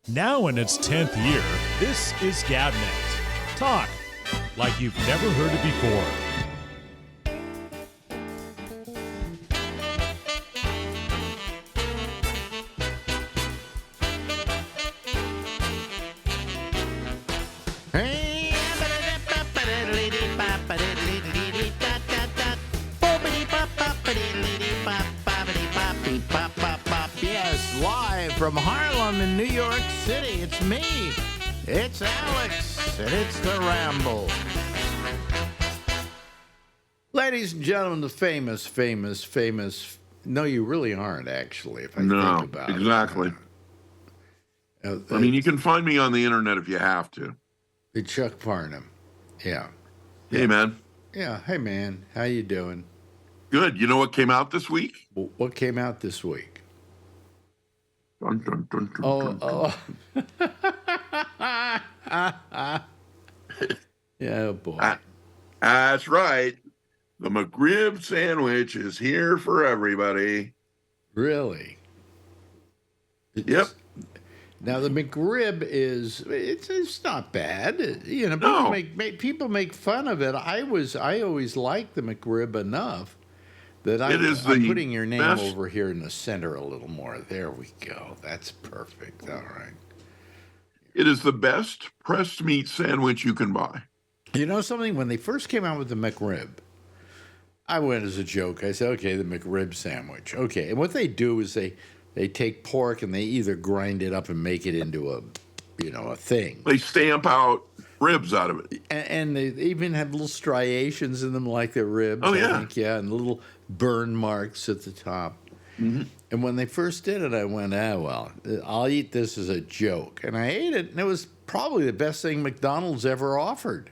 Now in its 10th year, this is GabNet. Talk like you've never heard it before. Yes, live from Harlem in New York City, it's me, it's Alex, and it's the Ramble. Ladies and gentlemen, the famous, no, you really aren't, actually, if I think about it. Exactly. I mean, you can find me on the internet if you have to. The Chuck Farnham, yeah. Hey, man. Yeah, hey, man, how you doing? Good. You know what came out this week? What came out this week? Dun, dun, dun, dun, Oh, dun, oh. Yeah, boy. That's right. The McRib sandwich is here for everybody. Really? Yep. Now the McRib it's not bad. You know, No. people make fun of it. I always liked the McRib enough that I'm putting your name best. over here in the center a little more. There we go. That's perfect. All right. It is the best pressed meat sandwich you can buy. You know something? When they first came out with the McRib, I went as a joke. I said, okay, the McRib sandwich. Okay. And what they do is they take pork and they either grind it up and make it into a thing. They stamp out ribs out of it. And they even have little striations in them like their ribs. Oh, yeah. I think, yeah, and little burn marks at the top. Mm-hmm. And when they first did it, I went, well, I'll eat this as a joke. And I ate it, and it was probably the best thing McDonald's ever offered.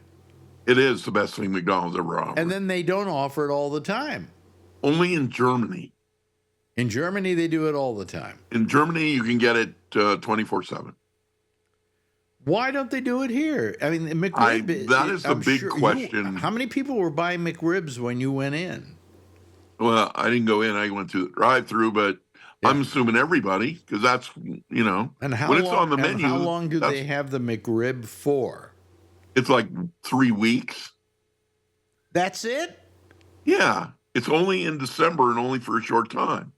It is the best thing McDonald's ever offered. And then they don't offer it all the time. Only in Germany. In Germany, they do it all the time. In Germany, you can get it 24/7. Why don't they do it here? I mean, McRib. That is the big question. How many people were buying McRibs when you went in? Well, I didn't go in. I went through the drive-through, but Yeah. I'm assuming everybody, because that's, And when it's on the menu. How long do they have the McRib for? It's like 3 weeks. That's it? Yeah. It's only in December and only for a short time.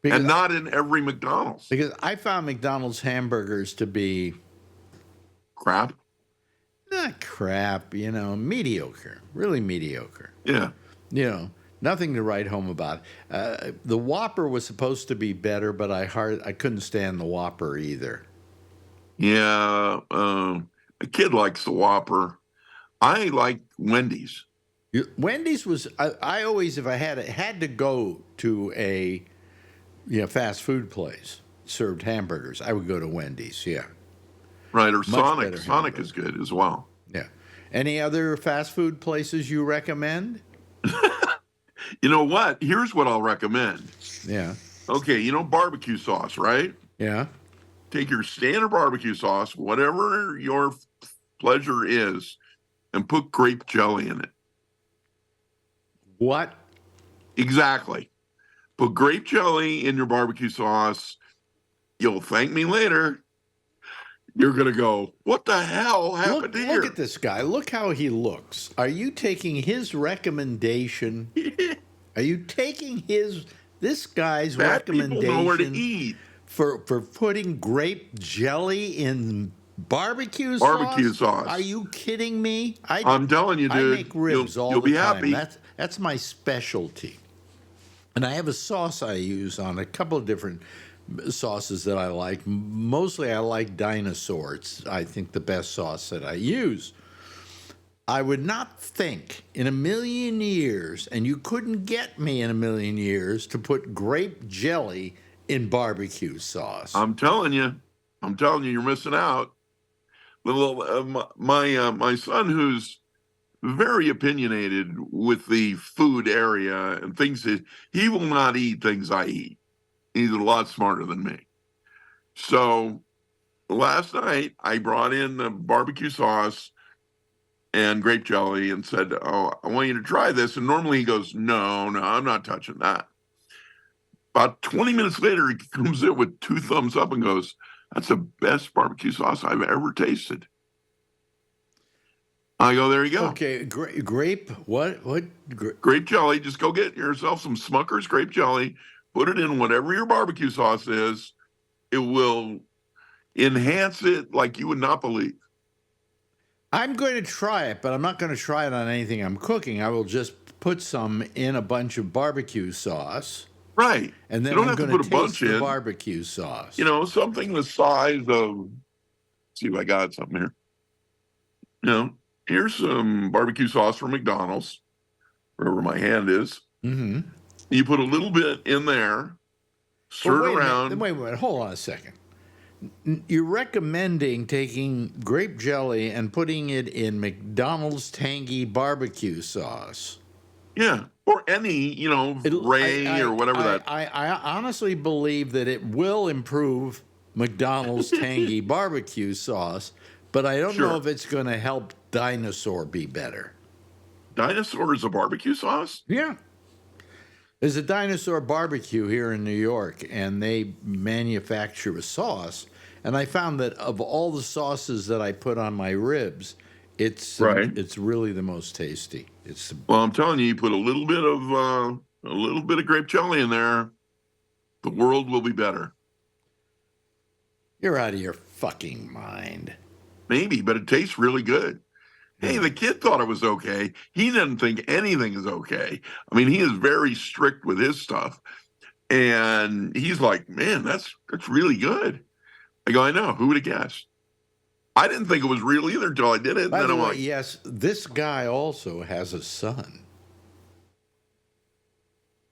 And not in every McDonald's. Because I found McDonald's hamburgers to be Crap. not crap, mediocre, really mediocre. Yeah. Nothing to write home about. The Whopper was supposed to be better, but I couldn't stand the Whopper either. Yeah. A kid likes the Whopper. I like Wendy's. Wendy's was I always, if I had to go to a fast food place served hamburgers, I would go to Wendy's. Yeah. Right. Or Much Sonic. better Sonic hamburger. is good as well. Yeah. Any other fast food places you recommend? You know what? Here's what I'll recommend. Yeah. Okay. Barbecue sauce, right? Yeah. Take your standard barbecue sauce, whatever your pleasure is, and put grape jelly in it. What? Exactly. Put grape jelly in your barbecue sauce. You'll thank me later. You're going to go, what the hell happened here? Look at this guy. Look how he looks. Are you taking his recommendation? Are you taking this guy's Fat recommendation people know where to eat. for putting grape jelly in barbecue sauce? Are you kidding me? I'm telling you, dude. I make ribs all you'll the be time. happy. That's my specialty. And I have a sauce I use on a couple of different sauces that I like. Mostly I like Dinosaur. It's, I think, the best sauce that I use. I would not think in a million years, and you couldn't get me in a million years, to put grape jelly in barbecue sauce. I'm telling you, you're missing out. My son, who's very opinionated with the food area and things that he will not eat things I eat. He's a lot smarter than me. So last night I brought in the barbecue sauce and grape jelly and said, I want you to try this. And normally he goes, no, I'm not touching that. About 20 minutes later, he comes in with 2 thumbs up and goes, That's the best barbecue sauce I've ever tasted. I go, there you go. Okay, grape. What? Grape jelly. Just go get yourself some Smucker's grape jelly. Put it in whatever your barbecue sauce is. It will enhance it like you would not believe. I'm going to try it, but I'm not going to try it on anything I'm cooking. I will just put some in a bunch of barbecue sauce. Right. And then you don't I'm have to going put to a taste bunch the in. barbecue sauce. You know, something the size of, let's see if I got something here. You know, here's some barbecue sauce from McDonald's, wherever my hand is. Mm-hmm. You put a little bit in there, stir it around. Wait a minute. Hold on a second. You're recommending taking grape jelly and putting it in McDonald's tangy barbecue sauce. Yeah, or any, Ray or whatever that. I honestly believe that it will improve McDonald's tangy barbecue sauce, but I don't know if it's going to help Dinosaur be better. Dinosaur is a barbecue sauce? Yeah. There's a Dinosaur barbecue here in New York, and they manufacture a sauce. And I found that of all the sauces that I put on my ribs, it's really the most tasty. Well, I'm telling you, you put a little bit of grape jelly in there, the world will be better. You're out of your fucking mind. Maybe, but it tastes really good. Hey, the kid thought it was okay. He doesn't think anything is okay. I mean, he is very strict with his stuff. And he's like, man, that's really good. I go, I know. Who would have guessed? I didn't think it was real either until I did it. By the way, yes, this guy also has a son.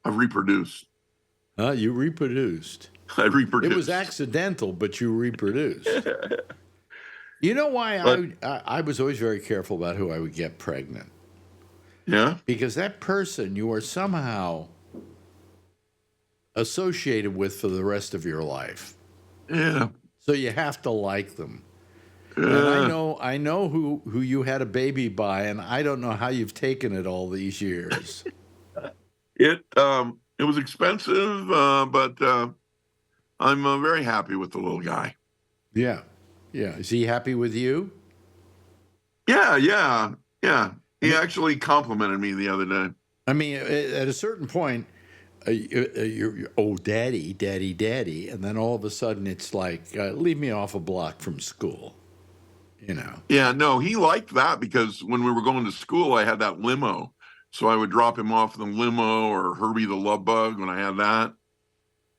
I've reproduced. You reproduced. I reproduced. It was accidental, but you reproduced. You know why I was always very careful about who I would get pregnant? Yeah? Because that person you are somehow associated with for the rest of your life. Yeah. So you have to like them. And I know who you had a baby by, and I don't know how you've taken it all these years. It was expensive, but I'm very happy with the little guy. Yeah. Yeah. Is he happy with you? Yeah. He actually complimented me the other day. I mean, at a certain point, you're daddy, and then all of a sudden it's like, leave me off a block from school, Yeah, no, he liked that because when we were going to school, I had that limo. So I would drop him off in the limo or Herbie the Love Bug when I had that.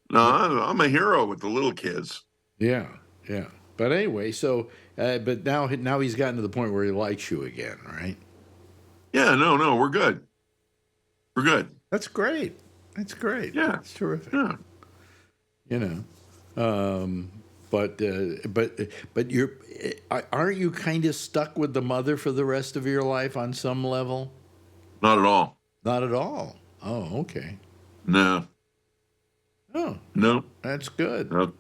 No, I'm a hero with the little kids. Yeah. But anyway, so, but now he's gotten to the point where he likes you again, right? Yeah, no, we're good. We're good. That's great. Yeah. That's terrific. Yeah. But aren't you kind of stuck with the mother for the rest of your life on some level? Not at all. Not at all. Oh, okay. No. Oh. No. That's good. No.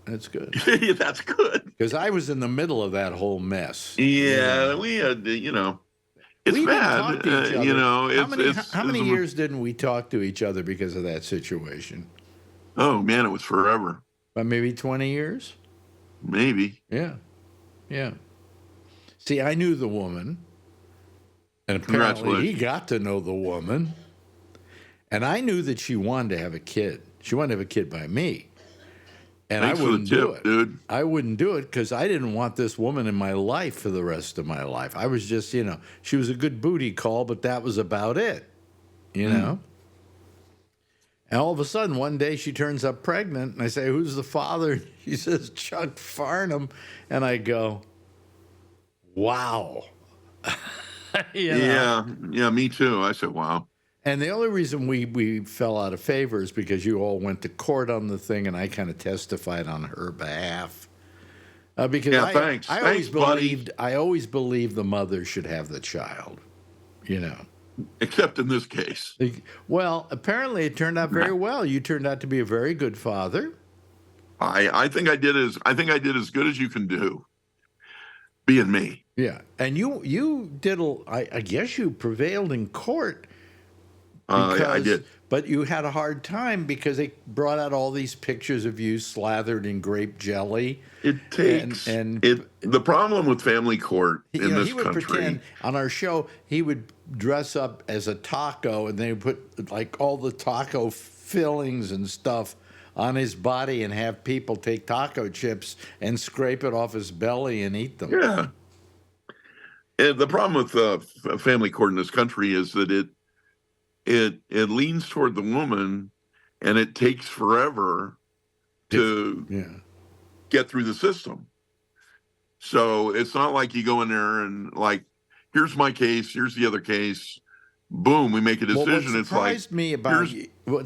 That's good. Yeah, that's good. Because I was in the middle of that whole mess. Yeah, we had, it's we bad. Didn't talk to each other. How many years didn't we talk to each other because of that situation? Oh, man, it was forever. But maybe 20 years? Maybe. Yeah. See, I knew the woman. And apparently he got to know the woman. And I knew that she wanted to have a kid. She wanted to have a kid by me. And Thanks I wouldn't for the tip, do it. dude. I wouldn't do it because I didn't want this woman in my life for the rest of my life. I was just, she was a good booty call, but that was about it, And all of a sudden, one day she turns up pregnant, and I say, "Who's the father?" She says, "Chuck Farnham." And I go, "Wow." Yeah, me too. I said, wow. And the only reason we fell out of favor is because you all went to court on the thing, and I kind of testified on her behalf. Because thanks. I always believed the mother should have the child, Except in this case. Well, apparently it turned out very well. You turned out to be a very good father. I think I did as good as you can do, being me. Yeah, and you did. I guess you prevailed in court. I did But you had a hard time because they brought out all these pictures of you slathered in grape jelly. It takes and it. The problem with family court in this he would country. pretend on our show. He would dress up as a taco, and they would put like all the taco fillings and stuff on his body, and have people take taco chips and scrape it off his belly and eat them. Yeah. And the problem with family court in this country is that it leans toward the woman, and it takes forever to get through the system. So it's not like you go in there and like, here's my case, here's the other case, boom, we make a decision. What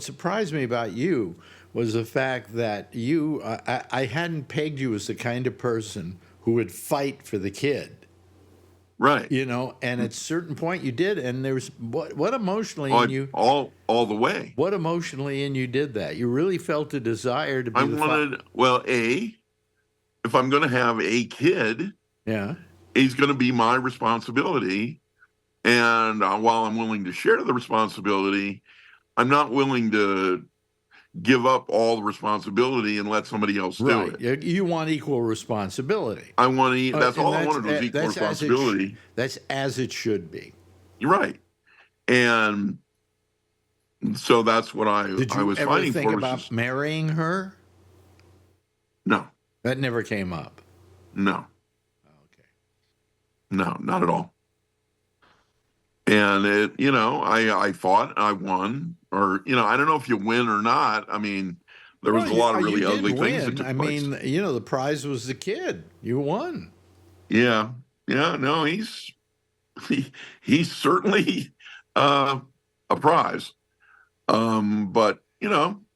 surprised me about you was the fact that I hadn't pegged you as the kind of person who would fight for the kid. Right. You know, and at a certain point you did, and there was what emotionally in you all the way. What emotionally in you did that? You really felt a desire to be if I'm going to have a kid, he's going to be my responsibility, and while I'm willing to share the responsibility, I'm not willing to give up all the responsibility and let somebody else do it. You want equal responsibility. I want to. That's all I wanted was equal responsibility. That's as it should be. You're right, and so that's what I was fighting for. Did you ever think about marrying her? No, that never came up. No. Okay. No, not at all. And I fought, I won, or I don't know if you win or not. I mean, there was a lot of really ugly things that took place. The prize was the kid. You won. Yeah. No, he's certainly a prize. But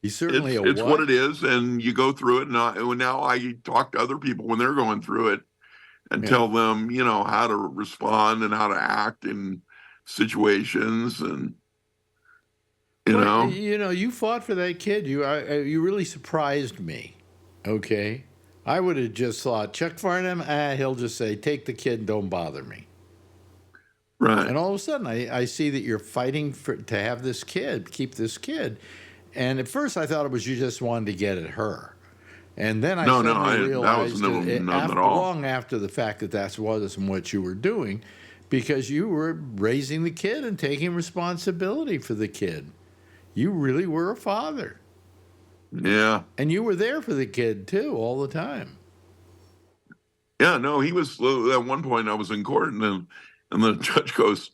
he's certainly it's what it is, and you go through it. And now I talk to other people when they're going through it, and tell them how to respond and how to act in situations, and you fought for that kid. You really surprised me. Okay, I would have just thought Chuck Farnham. He'll just say, "Take the kid, don't bother me." Right. And all of a sudden, I see that you're fighting to have this kid, keep this kid. And at first, I thought it was you just wanted to get at her. And then I realized long after the fact that wasn't what you were doing, because you were raising the kid and taking responsibility for the kid. You really were a father. Yeah. And you were there for the kid, too, all the time. Yeah, no, he was, at one point I was in court, and the judge goes,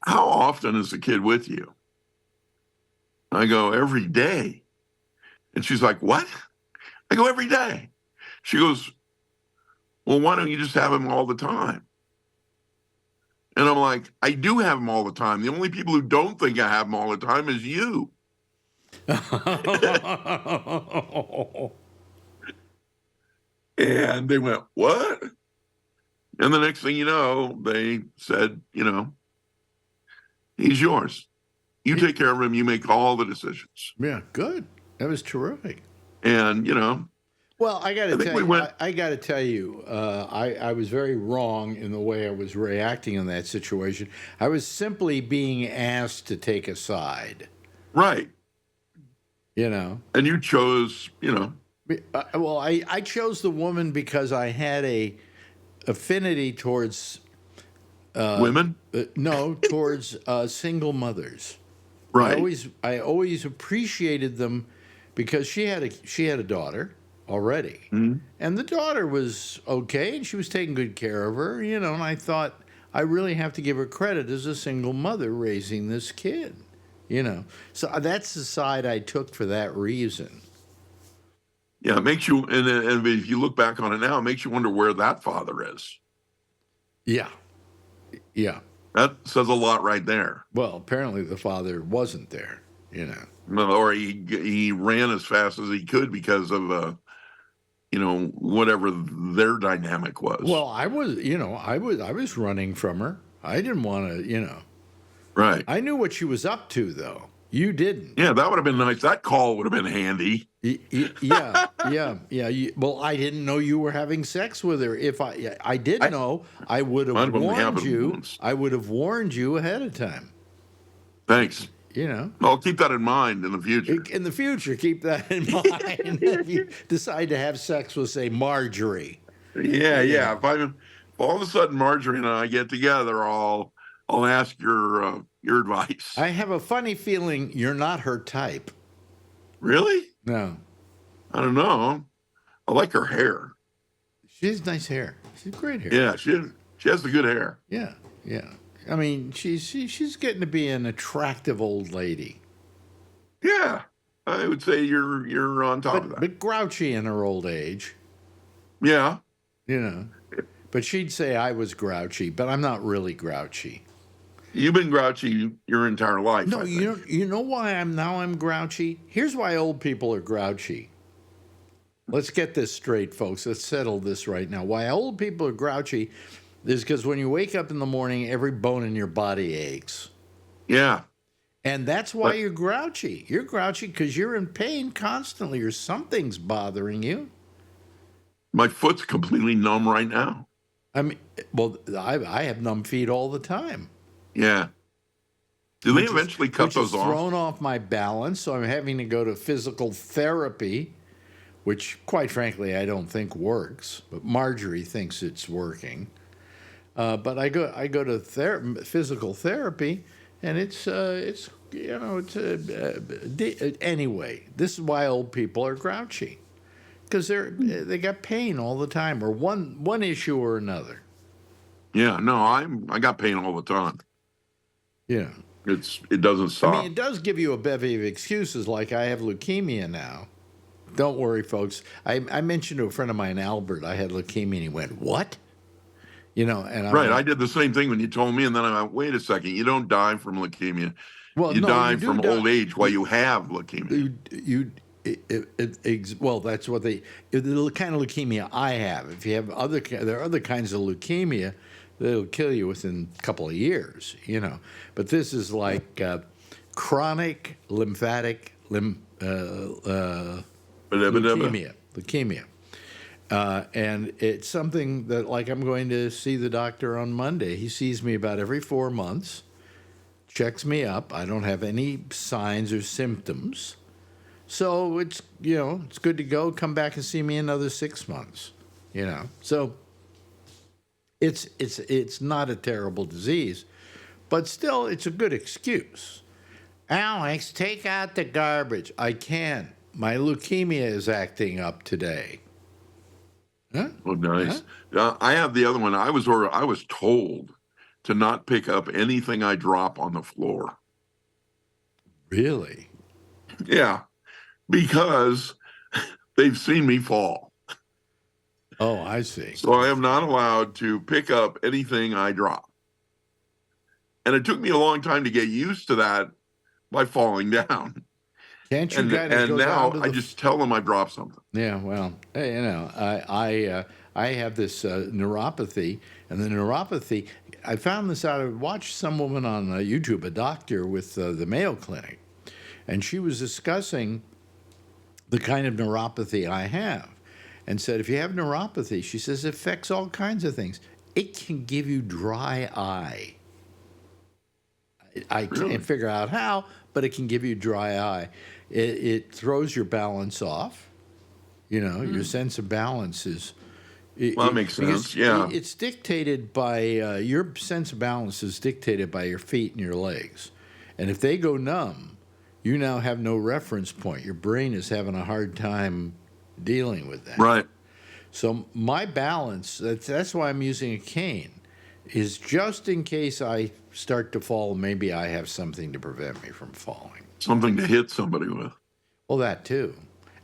"How often is the kid with you?" I go, "Every day." And she's like, "What?" I go, "Every day." She goes, "Well, why don't you just have him all the time?" And I'm like, "I do have him all the time. The only people who don't think I have him all the time is you." And they went, "What?" And the next thing you know, they said, "He's yours. You take care of him. You make all the decisions." Yeah, good. That was terrific. And, well, I got to tell you, I was very wrong in the way I was reacting in that situation. I was simply being asked to take a side. Right. And you chose, Well, I chose the woman because I had a affinity towards women. No, towards single mothers. Right. I always appreciated them because she had a daughter already, and the daughter was okay, and she was taking good care of her, and I thought I really have to give her credit as a single mother raising this kid, So that's the side I took for that reason. Yeah, it makes you, and if you look back on it now, it makes you wonder where that father is. Yeah. That says a lot right there. Well, apparently the father wasn't there, Or he ran as fast as he could because of, whatever their dynamic was. Well, I was running from her. I didn't want to, Right. I knew what she was up to, though. You didn't. Yeah, that would have been nice. That call would have been handy. Yeah. Well, I didn't know you were having sex with her. If I did know, I would have warned you. I would have warned you ahead of time. Thanks. I'll keep that in mind in the future. In the future, keep that in mind. If you decide to have sex with, say, Marjorie. Yeah. If all of a sudden Marjorie and I get together, I'll ask your advice. I have a funny feeling you're not her type. Really? No. I don't know. I like her hair. She has nice hair. She's great hair. Yeah, she has the good hair. Yeah. I mean, she's getting to be an attractive old lady. Yeah, I would say you're on top of that. But grouchy in her old age. Yeah. But she'd say I was grouchy, but I'm not really grouchy. You've been grouchy your entire life. No, you know why I'm grouchy? Here's why old people are grouchy. Let's get this straight, folks. Let's settle this right now. Why old people are grouchy is because when you wake up in the morning, every bone in your body aches. Yeah. And that's why you're grouchy. You're grouchy because you're in pain constantly or something's bothering you. My foot's completely numb right now. I mean, well, I have numb feet all the time. Yeah. Do they eventually cut those off? Thrown off my balance, so I'm having to go to physical therapy, which, quite frankly, I don't think works. But Marjorie thinks it's working. But I go to physical therapy, and anyway. This is why old people are grouchy, because they got pain all the time, or one issue or another. Yeah, no, I got pain all the time. Yeah. It doesn't stop. I mean, it does give you a bevy of excuses, like I have leukemia now. Don't worry, folks. I mentioned to a friend of mine, Albert, I had leukemia, and he went, "What?" And I did the same thing when you told me, and then I went, "Wait a second, you don't die from leukemia. Well, you die from old age while you have leukemia." Well, that's what the kind of leukemia I have. If you have there are other kinds of leukemia that'll kill you within a couple of years, But this is like chronic lymphatic leukemia. And it's something that, like, I'm going to see the doctor on Monday. He sees me about every 4 months, checks me up. I don't have any signs or symptoms. So it's good to go. Come back and see me another 6 months, So it's not a terrible disease, but still it's a good excuse. Alex, take out the garbage. I can't. My leukemia is acting up today. Huh? Oh, nice. I have the other one. I was told to not pick up anything I drop on the floor. Really? Yeah, because they've seen me fall. Oh, I see. So I am not allowed to pick up anything I drop. And it took me a long time to get used to that by falling down. Can't you and now I just tell them I dropped something. Yeah, well, I have this neuropathy, and the neuropathy, I found this out. I watched some woman on YouTube, a doctor with the Mayo Clinic, and she was discussing the kind of neuropathy I have, and said, if you have neuropathy, she says, it affects all kinds of things. It can give you dry eye. I can't figure out how, but it can give you dry eye. It throws your balance off. Your sense of balance is. That makes sense. Yeah, it's dictated by your sense of balance is dictated by your feet and your legs, and if they go numb, you now have no reference point. Your brain is having a hard time dealing with that. Right. So my balance, that's why I'm using a cane, is just in case I start to fall, maybe I have something to prevent me from falling. Something to hit somebody with. Well, that too.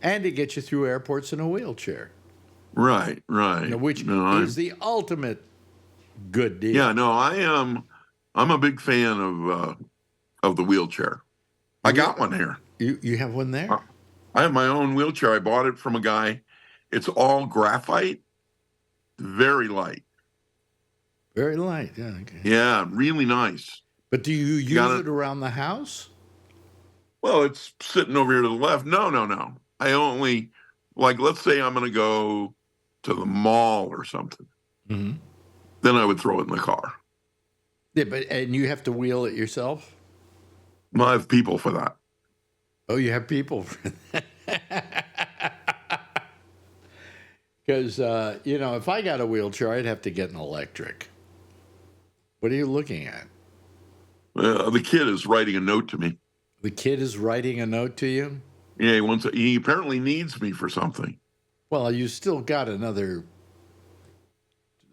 And to get you through airports in a wheelchair. Right. Which is the ultimate good deal. Yeah, no, I'm a big fan of the wheelchair. I got one here. You have one there? I have my own wheelchair. I bought it from a guy. It's all graphite, very light. Very light, yeah. Okay. Yeah, really nice. But do you use it around the house? Well, it's sitting over here to the left. No. I only, let's say I'm going to go to the mall or something. Mm-hmm. Then I would throw it in the car. Yeah, and you have to wheel it yourself? Well, I have people for that. Oh, you have people. Because, if I got a wheelchair, I'd have to get an electric. What are you looking at? The kid is writing a note to me. The kid is writing a note to you? Yeah, he apparently needs me for something. Well, you still got another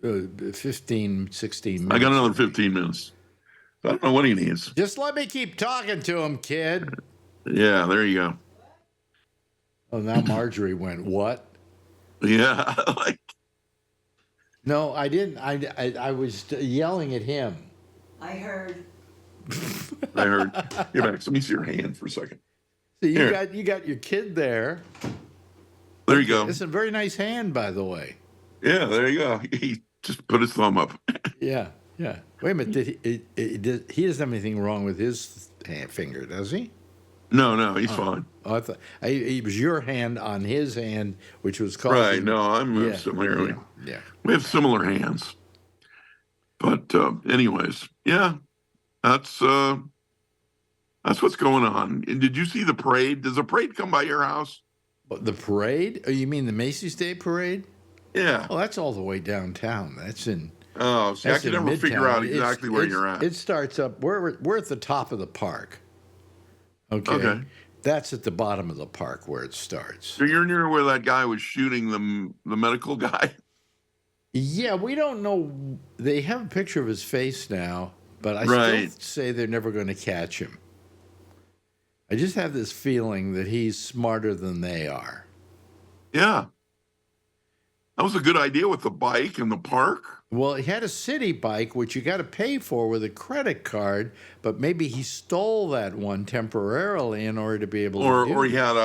15, 16 minutes. I got another 15 minutes. I don't know what he needs. Just let me keep talking to him, kid. Yeah, there you go. Oh, now Marjorie went, what? Yeah. No, I didn't. I was yelling at him. I heard. I heard. Here, Max, let me see your hand for a second. So you got your kid there. There you go. It's a very nice hand, by the way. Yeah, there you go. He just put his thumb up. Yeah. Wait a minute. He doesn't have anything wrong with his finger, does he? No, he's fine. Oh, I thought it was your hand on his hand, which was causing. Right. No, I'm similar. Yeah. We have similar hands. But anyways, yeah, that's what's going on. And did you see the parade? Does the parade come by your house? The parade? Oh, you mean the Macy's Day Parade? Yeah. Well, that's all the way downtown. That's in. Oh, see, I can never figure out exactly where you're at. It starts up. We're at the top of the park. Okay. That's at the bottom of the park where it starts. So you're near where that guy was shooting the medical guy? Yeah, we don't know. They have a picture of his face now, but I still say they're never going to catch him. I just have this feeling that he's smarter than they are. Yeah. That was a good idea with the bike and the park. Well, he had a city bike, which you got to pay for with a credit card, but maybe he stole that one temporarily in order to be able to or he had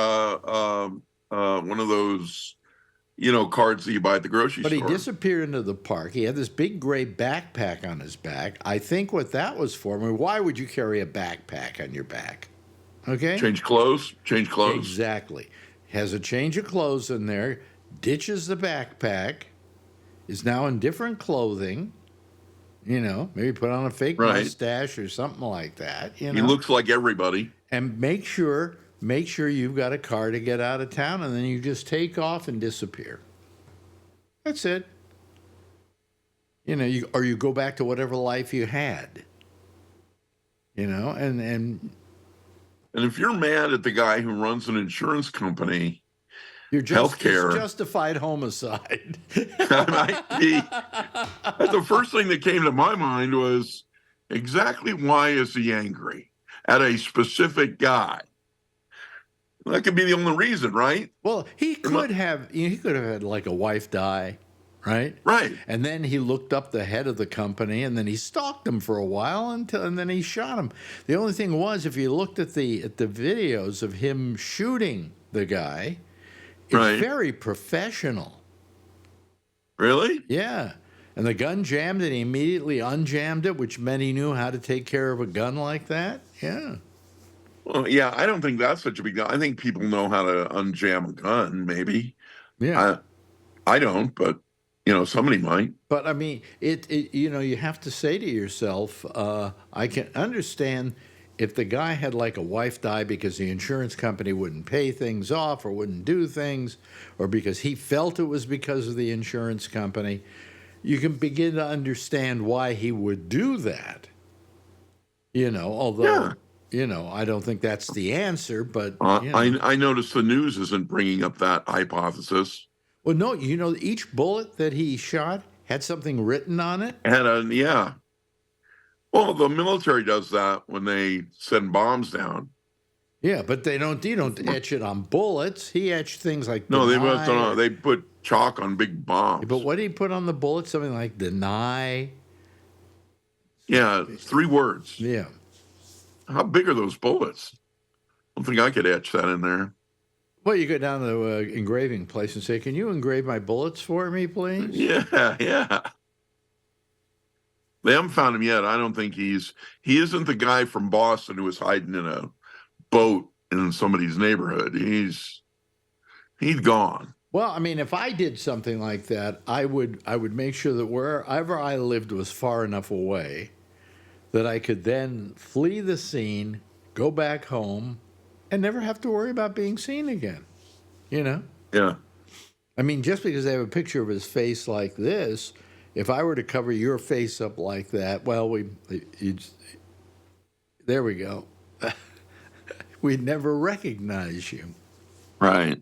one of those, cards that you buy at the grocery store. But he disappeared into the park. He had this big gray backpack on his back. I think what that was for. I mean, why would you carry a backpack on your back? Okay? Change clothes. Exactly. Has a change of clothes in there, ditches the backpack, is now in different clothing, maybe put on a fake mustache or something like that. He looks like everybody. And make sure you've got a car to get out of town, and then you just take off and disappear. That's it. Or you go back to whatever life you had. And if you're mad at the guy who runs an insurance company, it's justified homicide. Might be. The first thing that came to my mind was exactly why is he angry at a specific guy? That could be the only reason, right? Well, he could have had like a wife die, right? Right. And then he looked up the head of the company, and then he stalked him for a while and then he shot him. The only thing was, if you looked at the videos of him shooting the guy, it's very professional. Really? Yeah. And the gun jammed, and he immediately unjammed it, which meant he knew how to take care of a gun like that. Yeah. Well, yeah, I don't think that's such a big deal. I think people know how to unjam a gun, maybe. Yeah. I don't, but, somebody might. But, I mean, you have to say to yourself, I can understand if the guy had like a wife die because the insurance company wouldn't pay things off or wouldn't do things, or because he felt it was because of the insurance company, you can begin to understand why he would do that. Although, I don't think that's the answer, but. I noticed the news isn't bringing up that hypothesis. Well, no, each bullet that he shot had something written on it. Yeah. Well, the military does that when they send bombs down. Yeah, but they don't etch it on bullets. He etched things like deny. They put chalk on big bombs. But what did he put on the bullet? Something like deny. Yeah, 3 words. Yeah. How big are those bullets? I don't think I could etch that in there. Well, you go down to the engraving place and say, "Can you engrave my bullets for me, please?" Yeah. They haven't found him yet. I don't think he isn't the guy from Boston who was hiding in a boat in somebody's neighborhood. He's gone. Well, I mean, if I did something like that, I would make sure that wherever I lived was far enough away that I could then flee the scene, go back home, and never have to worry about being seen again. You know? Yeah. I mean, just because they have a picture of his face like this, if I were to cover your face up like that, well, there we go. We'd never recognize you. Right.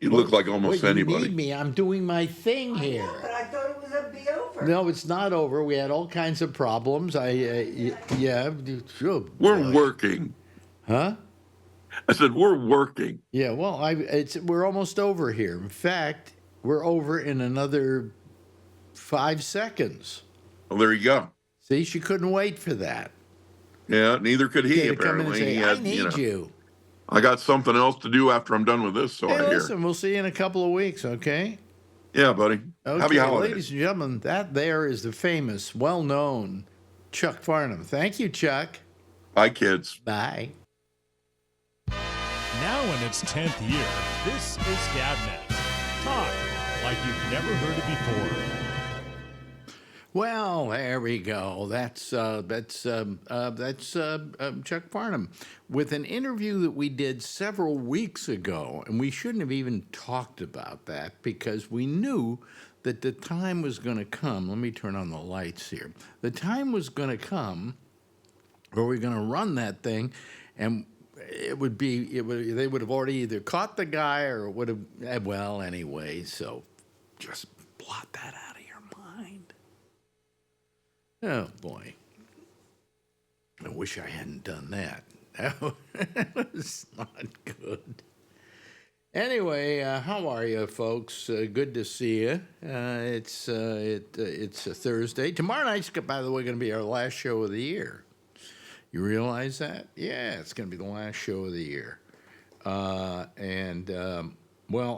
You look like almost Wait, anybody. You need me. I'm doing my thing here. I know, but I thought it was going to be over. No, it's not over. We had all kinds of problems. Yeah. We're working. Huh? I said, we're working. Yeah, well, we're almost over here. In fact, we're over in another 5 seconds. Well, there you go. See, she couldn't wait for that. Yeah, neither could he, To come in and apparently. say, He I had, need you. I got something else to do after I'm done with this, so Hey, I hear. listen, we'll see you in a couple of weeks, okay? Yeah, buddy. Okay, Happy holidays. ladies and gentlemen, that there is the famous, well-known Chuck Farnham. Thank you, Chuck. Bye, kids. Bye. Now in its 10th year, this is GabNet. Talk like you've never heard it before. Well, there we go. That's Chuck Farnham with an interview that we did several weeks ago, and we shouldn't have even talked about that because we knew that the time was going to come. Let me turn on the lights here. The time was going to come where we're going to run that thing, and they would have already either caught the guy or it would have. Well, anyway, so just blot that out of your mind. Oh, boy. I wish I hadn't done that. That was not good. Anyway, how are you, folks? Good to see you. It's a Thursday. Tomorrow night's, by the way, going to be our last show of the year. You realize that? Yeah, it's going to be the last show of the year. Well,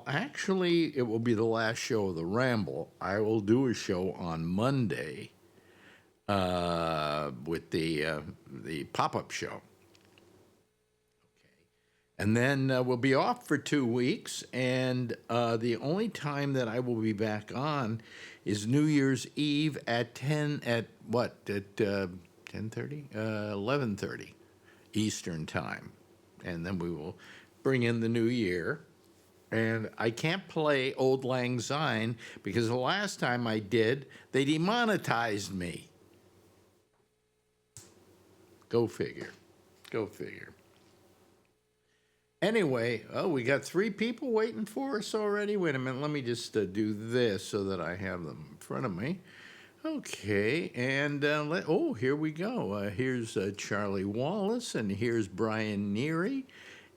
actually, it will be the last show of the Ramble. I will do a show on Monday with the pop-up show. Okay. And then we'll be off for 2 weeks, and the only time that I will be back on is New Year's Eve at 10:30? 11:30 Eastern Time. And then we will bring in the new year. And I can't play Old Lang Syne because the last time I did, they demonetized me. Go figure. Go figure. Anyway, we got 3 people waiting for us already. Wait a minute. Let me just do this so that I have them in front of me. Okay, and here we go. Here's Charlie Wallace, and here's Brian Neary,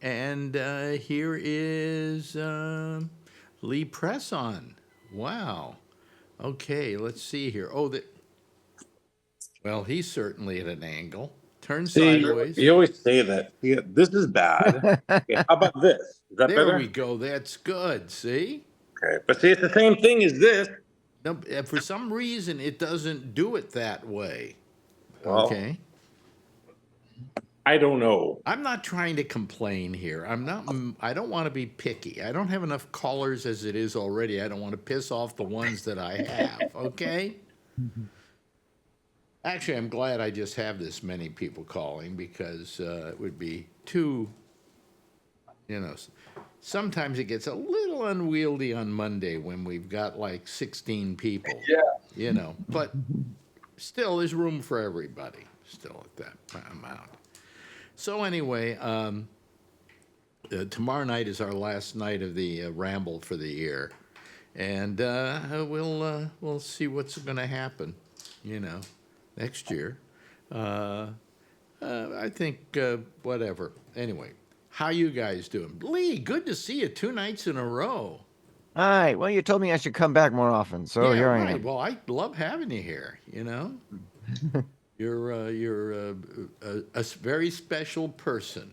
and here is Lee Presson. Wow. Okay, let's see here. Well, he's certainly at an angle. Turn sideways. You always say that. Yeah, this is bad. Okay, how about this? Is that there better? we go. That's good. See? Okay, but see, it's the same thing as this. No, for some reason, it doesn't do it that way. Well, Okay. I don't know. I'm not trying to complain here. I don't want to be picky. I don't have enough callers as it is already. I don't want to piss off the ones that I have, okay? Actually, I'm glad I just have this many people calling because it would be too, sometimes it gets a little unwieldy on Monday when we've got like 16 people. Yeah. But still, there's room for everybody still at that amount. So anyway, tomorrow night is our last night of the Ramble for the year, and we'll see what's going to happen, next year. I think whatever. Anyway, how you guys doing? Lee, good to see you 2 nights in a row. Hi. Well, you told me I should come back more often, so Yeah, here I right. am. Well, I love having you here. You're a very special person.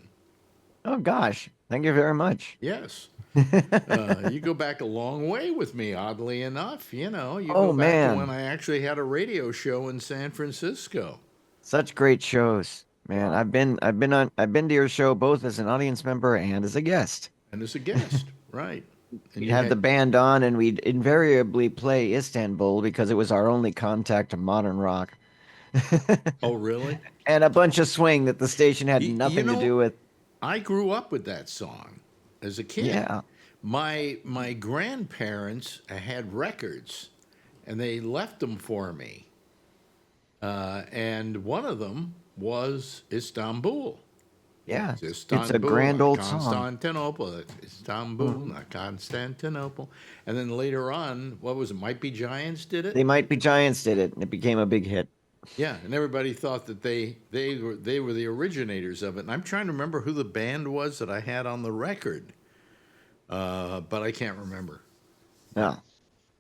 Oh gosh, thank you very much. Yes. You go back a long way with me, oddly enough. You Oh, go back to man. when I actually had a radio show in San Francisco. Such great shows, man. I've been to your show both as an audience member and as a guest. And as a guest, right. And We had the band on, and we'd invariably play Istanbul because it was our only contact to modern rock. Oh, really? And a bunch of swing that the station had You nothing to know, do with. I grew up with that song as a kid. Yeah. My grandparents had records, and they left them for me. And one of them was Istanbul. Yeah. It's It's a Istanbul, grand not old song. Constantinople. Istanbul, Mhm. not Constantinople. And then later on, what was it? Might Be Giants did it. They Might Be Giants did it, and it became a big hit. Yeah, and everybody thought that they were the originators of it. And I'm trying to remember who the band was that I had on the record, but I can't remember. Yeah.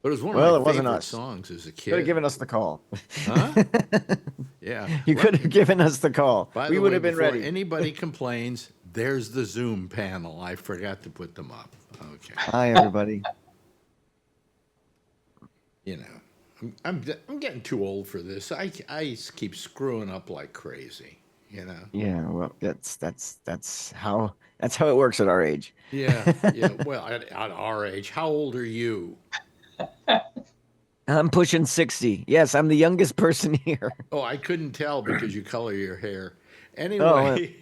But it was one Well, of it my wasn't favorite us. songs as a Could have kid. given us the call. Huh? Yeah. You Well, could have given us the call. by We the would way, have been before ready. anybody complains, there's the Zoom panel. I forgot to put them up. Okay. Hi, everybody. You know, I'm getting too old for this. I keep screwing up like crazy. You know. Yeah, well, that's how it works at our age. Yeah. Yeah. Well, at our age, how old are you? I'm pushing 60. Yes, I'm the youngest person here. Oh, I couldn't tell because you color your hair. Oh, Anyway.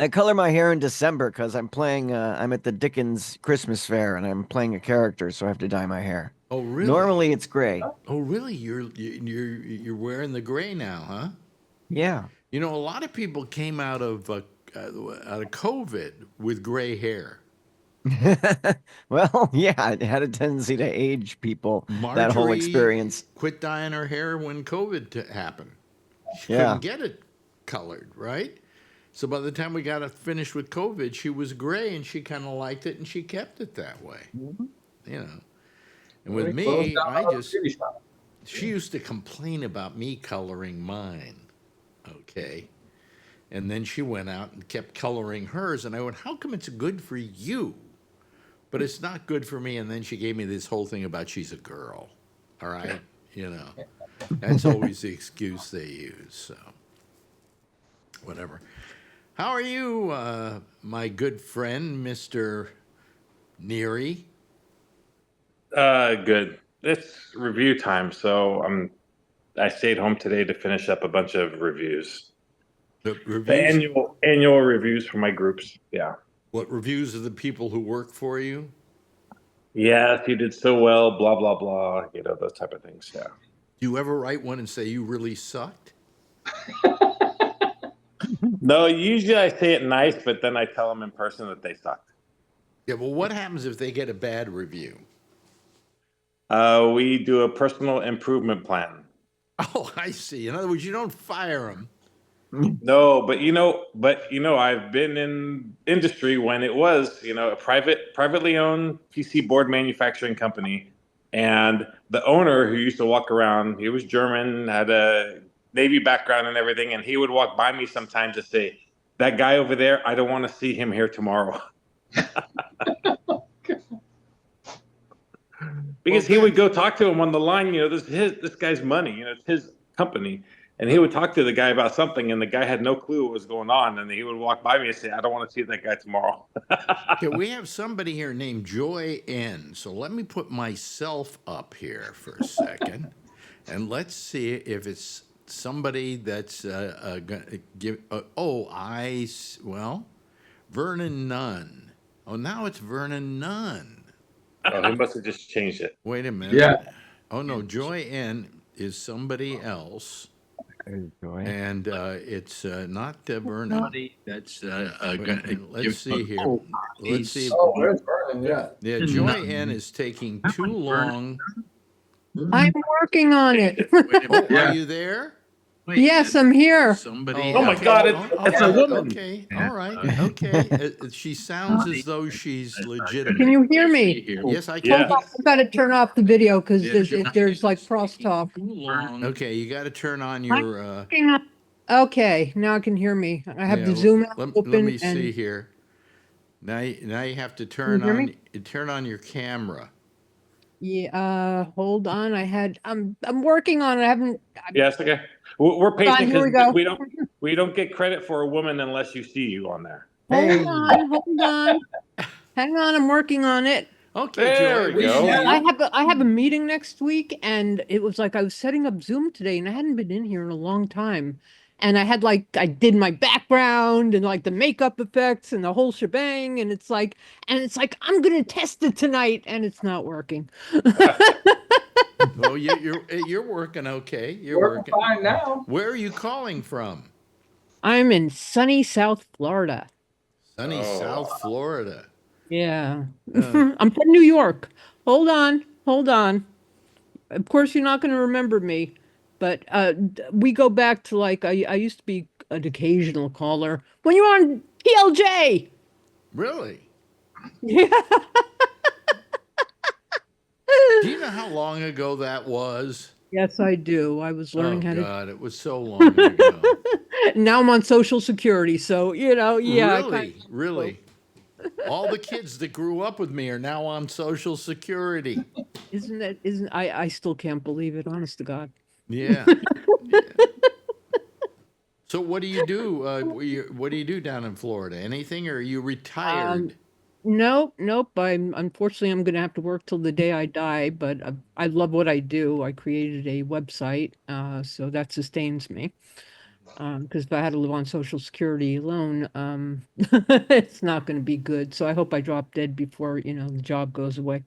I color my hair in December because I'm playing. I'm at the Dickens Christmas Fair and I'm playing a character, so I have to dye my hair. Oh, really? Normally it's gray. Oh, really? You're wearing the gray now, huh? Yeah. You know, a lot of people came out of COVID with gray hair. Well, yeah, it had a tendency to age people. That whole Marjorie experience. quit dyeing her hair when COVID happened. She Yeah. couldn't get it colored, right? So by the time we got it finished with COVID, she was gray, and she kind of liked it, and she kept it that way. Mm-hmm. You know. And with me, she used to complain about me coloring mine. Okay. And then she went out and kept coloring hers. And I went, how come it's good for you, but it's not good for me? And then she gave me this whole thing about she's a girl. All right. You know, that's always the excuse they use. So, whatever. How are you, my good friend, Mr. Neary? Good. It's review time, so I stayed home today to finish up a bunch of reviews. The The reviews? annual reviews for my groups. Yeah. What reviews of the people who work for you? Yes, you did so well, blah, blah, blah. You know, those type of things. Yeah. Do you ever write one and say you really sucked? No, usually I say it nice, but then I tell them in person that they sucked. Yeah, well, what happens if they get a bad review? We do a personal improvement plan. Oh, I see. In other words, you don't fire them. No, but I've been in industry when it was, a privately owned PC board manufacturing company, and the owner who used to walk around, he was German, had a Navy background and everything, and he would walk by me sometimes to say, "That guy over there, I don't want to see him here tomorrow." Because he would go talk to him on the line, this guy's money, it's his company. And he would talk to the guy about something, and the guy had no clue what was going on. And he would walk by me and say, "I don't want to see that guy tomorrow." Okay, we have somebody here named Joy N. So let me put myself up here for a second, and let's see if it's somebody that's going to give. Vernon Nunn. Oh, now it's Vernon Nunn. Oh, he must have just changed it. Wait a minute. Yeah. Oh no, Joy N is somebody else. And it's not Vernon. That's let's see here. Let's see. Oh, there's Vernon, yeah. Yeah, Joy N is taking too long. I'm working on it. Oh, Yeah. are you there? Yes, I'm here. Somebody. Oh my God, it's a woman. Okay, all right, okay. She sounds as though she's legitimate. Can you hear me? Yes, I Yeah. can. I've got to turn off the video because there's like crosstalk. Too long. Okay, you got to turn on your. Okay, now I can hear me. I have Yeah, the Zoom app let open. me see and here. Now you have to Can you hear turn on your camera. Yeah, hold on. I'm working on it. I haven't. Yes, okay. We're patient here we because go. we don't get credit for a woman unless you see you on there. Hold on. Hang on. I'm working on it. Okay, There Joy. we go. I have a meeting next week, and it was like I was setting up Zoom today, and I hadn't been in here in a long time. And I did my background and like the makeup effects and the whole shebang, and it's like I'm gonna test it tonight, and it's not working. Well, you're working okay. You're Working working. fine now. Where are you calling from? I'm in sunny South Florida. Sunny Oh. South Florida. Yeah. Uh, I'm from New York. Hold on, hold on. Of course, you're not going to remember me, but we go back to like I used to be an occasional caller when you were on PLJ. Really? Yeah. Do you know how long ago that was? Yes, I do. I was learning Oh how God, it was so long ago. to. Now I'm on Social Security, so yeah. Really, really. All the kids that grew up with me are now on Social Security. Isn't I still can't believe it, honest to God. Yeah. Yeah. So what do you do? What do you do down in Florida? Anything, or are you retired? Nope. Unfortunately I'm gonna have to work till the day I die, but I love what I do. I created a website, so that sustains me. Because if I had to live on Social Security alone, it's not going to be good. So I hope I drop dead before the job goes away.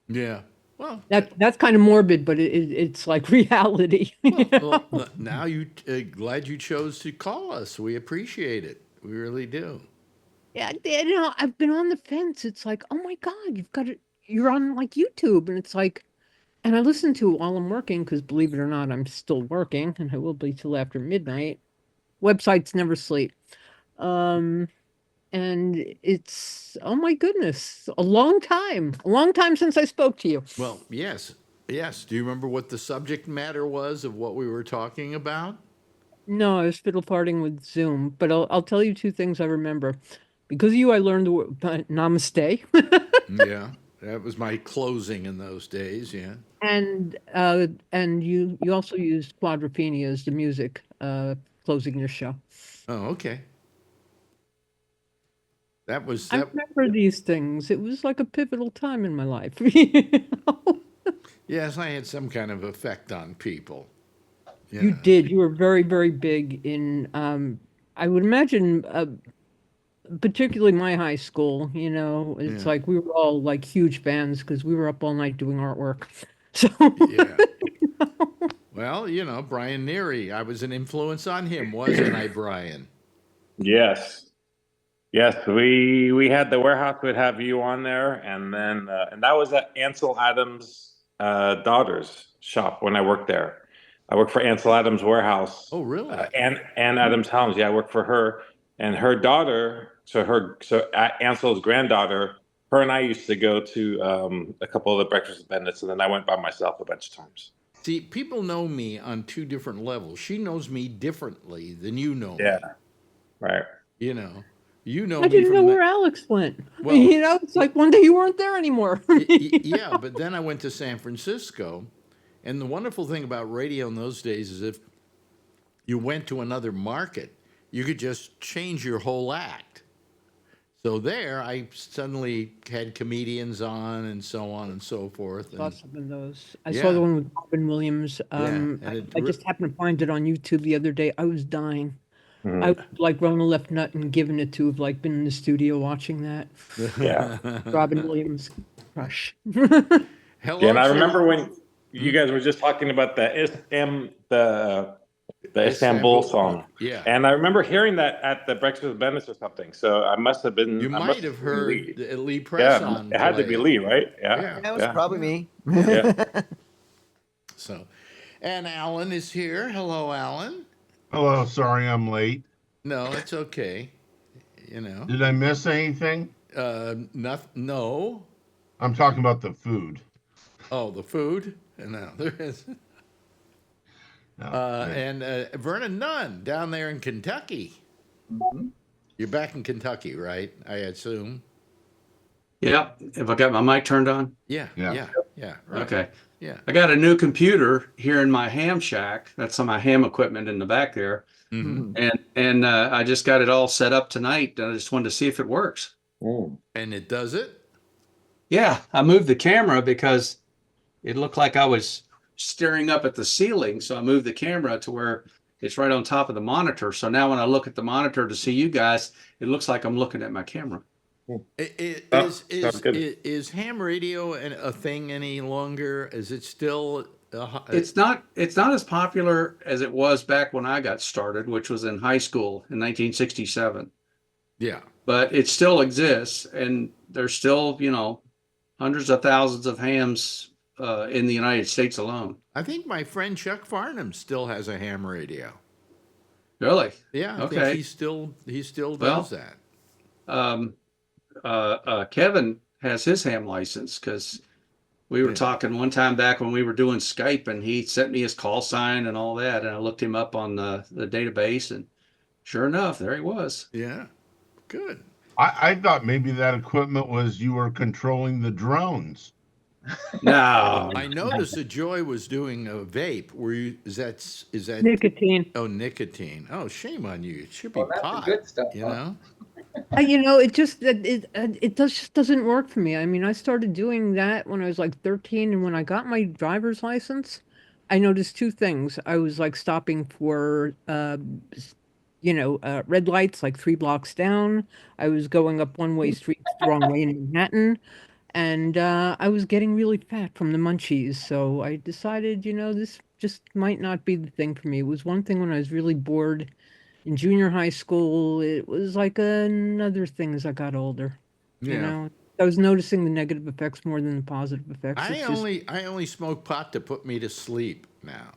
Yeah. Well, That's kind of morbid, but it's like reality. well, now you glad you chose to call us. We appreciate it. We really do. Yeah, I've been on the fence. It's like, oh my God, you're on like YouTube, and it's like, and I listen to it while I'm working because believe it or not, I'm still working, and I will be till after midnight. Websites never sleep. Um, and it's, oh my goodness, a long time since I spoke to you. Well, yes. Yes. Do you remember what the subject matter was of what we were talking about? No, I was fiddle farting with Zoom, but I'll tell you two things I remember. Because of you, I learned the word namaste. Yeah. That was my closing in those days. Yeah. And you also used quadrophenia as the music closing your show. Oh, okay. That was I that. remember these things. It was like a pivotal time in my life. Yes, I had some kind of effect on people. You did. You were very, very big in, I would imagine, particularly my high school. It's Yeah. like we were all like huge fans because we were up all night doing artwork. So Yeah. Well, Brian Neary, I was an influence on him, wasn't I, Brian? Yes. Yes, we had the warehouse would have you on there, and then and that was at Ansel Adams' daughter's shop when I worked there. I worked for Ansel Adams' warehouse. Oh, really? Ann Adams Helms. Yeah, I worked for her and her daughter. So Ansel's granddaughter. Her and I used to go to a couple of the breakfast Bennett's, and then I went by myself a bunch of times. See, people know me on two different levels. She knows me differently than you know me. Yeah, right. You know, you know I me didn't from know the- where Alex went. Well- It's like one day you weren't there anymore. Yeah, but then I went to San Francisco, and the wonderful thing about radio in those days is if you went to another market, you could just change your whole act. So there, I suddenly had comedians on and so on and so forth. Saw And some of those. I Yeah. saw the one with Robin Williams. and it I just happened to find it on YouTube the other day. I was dying. Mhm. I would like run a left nut and given it to have like been in the studio watching that. Yeah. Robin Williams crush. Hello, Yeah, and I to- remember when you guys were just talking about the Istanbul song. Yeah. And I remember hearing that at the Breakfast with Bennett's or something. So I must have been. You I might must have been heard Lee. Lee Press Yeah, on. it had to play be it. Lee, right? Yeah. Yeah. That was probably me. Yeah. So, and Alan is here. Hello, Alan. Hello, sorry I'm late. No, it's okay. Did I miss anything? No. I'm talking about the food. Oh, the food? No, there is. No, And Vernon Nunn down there in Kentucky. You're back in Kentucky, right? I assume. Yeah. Have I got my mic turned on? Yeah. Yeah. Right. Okay. Yeah. I got a new computer here in my ham shack. That's on my ham equipment in the back there. Mhm. And I just got it all set up tonight. I just wanted to see if it works. Mm. And it does it? Yeah, I moved the camera because it looked like I was staring up at the ceiling. So I moved the camera to where it's right on top of the monitor. So now when I look at the monitor to see you guys, it looks like I'm looking at my camera. Sounds good. Is ham radio a thing any longer? Is it still? It's not as popular as it was back when I got started, which was in high school in 1967. Yeah. But it still exists, and there's still, hundreds of thousands of hams in the United States alone. I think my friend Chuck Farnham still has a ham radio. Really? Yeah, I Okay. think he still does that. Kevin has his ham license because we were talking one time back when we were doing Skype, and he sent me his call sign and all that, and I looked him up on the database, and sure enough, there he was. Yeah, good. I thought maybe that equipment was you were controlling the drones. No, I noticed that Joy was doing a vape. Is that Nicotine. Oh, nicotine. Oh, shame on you. It should be Well, that's the pot. good stuff, You huh? know. It just doesn't work for me. I mean, I started doing that when I was like 13, and when I got my driver's license, I noticed two things. I was like stopping for red lights like 3 blocks down. I was going up one-way streets the wrong way in Manhattan, and I was getting really fat from the munchies. So I decided, this just might not be the thing for me. It was one thing when I was really bored in junior high school. It was like another thing as I got older. Yeah. I was noticing the negative effects more than the positive effects. I only smoke pot to put me to sleep now.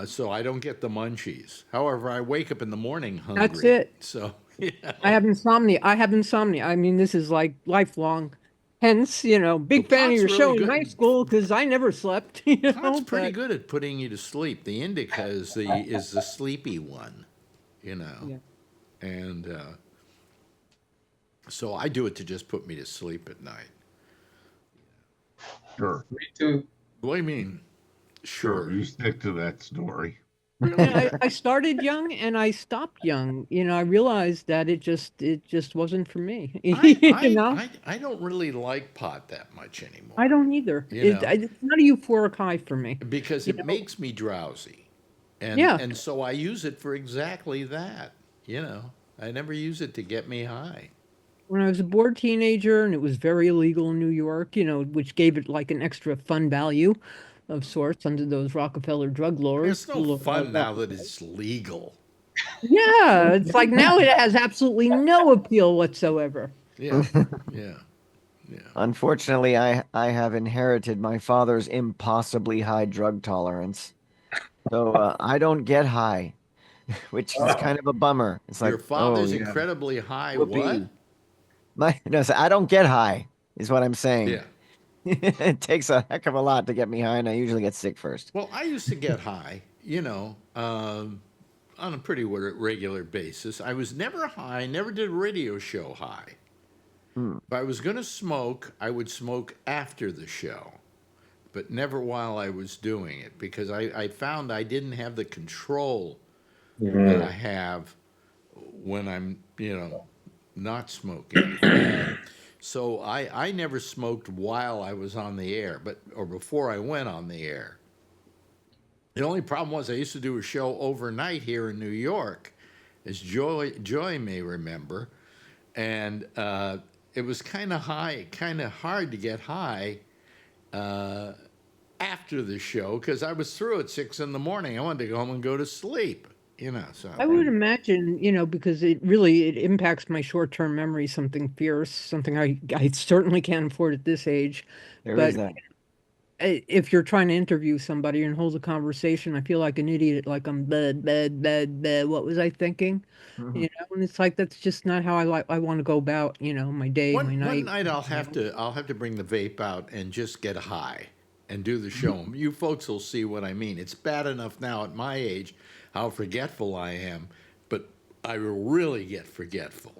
So I don't get the munchies. However, I wake up in the morning hungry. That's it. So I have insomnia. I mean, this is like lifelong. Hence, big fan of pot's your show really in high good. school because I never slept. Pot's pretty but- good at putting you to sleep. The indica is the sleepy one, Yeah. and so I do it to just put me to sleep at night. Sure. Me too. What do you mean? Sure. You stick to that story. Yeah, I started young and I stopped young. I realized that it just wasn't for me. I don't really like pot that much anymore. I don't either. It's not a euphoric high for me. Because it makes me drowsy. And Yeah. and so I use it for exactly that. I never use it to get me high. When I was a bored teenager and it was very illegal in New York, which gave it like an extra fun value of sorts under those Rockefeller drug laws. It's no fun now that it's legal. Yeah, it's like now it has absolutely no appeal whatsoever. Yeah. Yeah. Unfortunately, I have inherited my father's impossibly high drug tolerance, so I don't get high, which is kind of a bummer. It's like Your father's oh, yeah. incredibly high. Whoopee. What? No, so I don't get high, is what I'm saying. Yeah. It takes a heck of a lot to get me high, and I usually get sick first. Well, I used to get high, on a pretty regular basis. I was never high, never did a radio show high. If I was going to smoke, I would smoke after the show, but never while I was doing it, because I found I didn't have the control that I have when I'm, not smoking. So I never smoked while I was on the air, or before I went on the air. The only problem was I used to do a show overnight here in New York, as Joy may remember, and it was kind of hard to get high after the show because I was through at 6 a.m. I wanted to go home and go to sleep. So I would imagine, because it impacts my short-term memory, something fierce, something I certainly can't afford at this age. There But is that. if you're trying to interview somebody and hold a conversation, I feel like an idiot, like I'm bad, what was I thinking? Mhm. And it's like that's just not how I want to go about, my day, my one night. night I'll have to bring the vape out and just get high and do the show. You folks will see what I mean. It's bad enough now at my age how forgetful I am, but I will really get forgetful.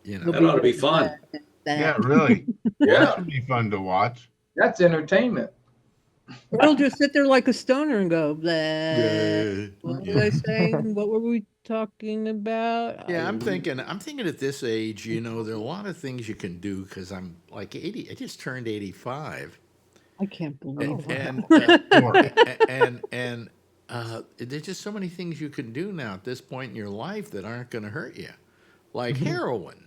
That ought to be fun. Yeah, really. Yeah, That should be fun to watch. that's entertainment. Or he'll just sit there like a stoner and go, blah. Yeah. What was Yeah. I saying? What were we talking about? Yeah, I'm thinking at this age, there are a lot of things you can do because I'm like 80. I just turned 85. I can't believe And that. there's just so many things you can do now at this point in your life that aren't going to hurt you, like heroin.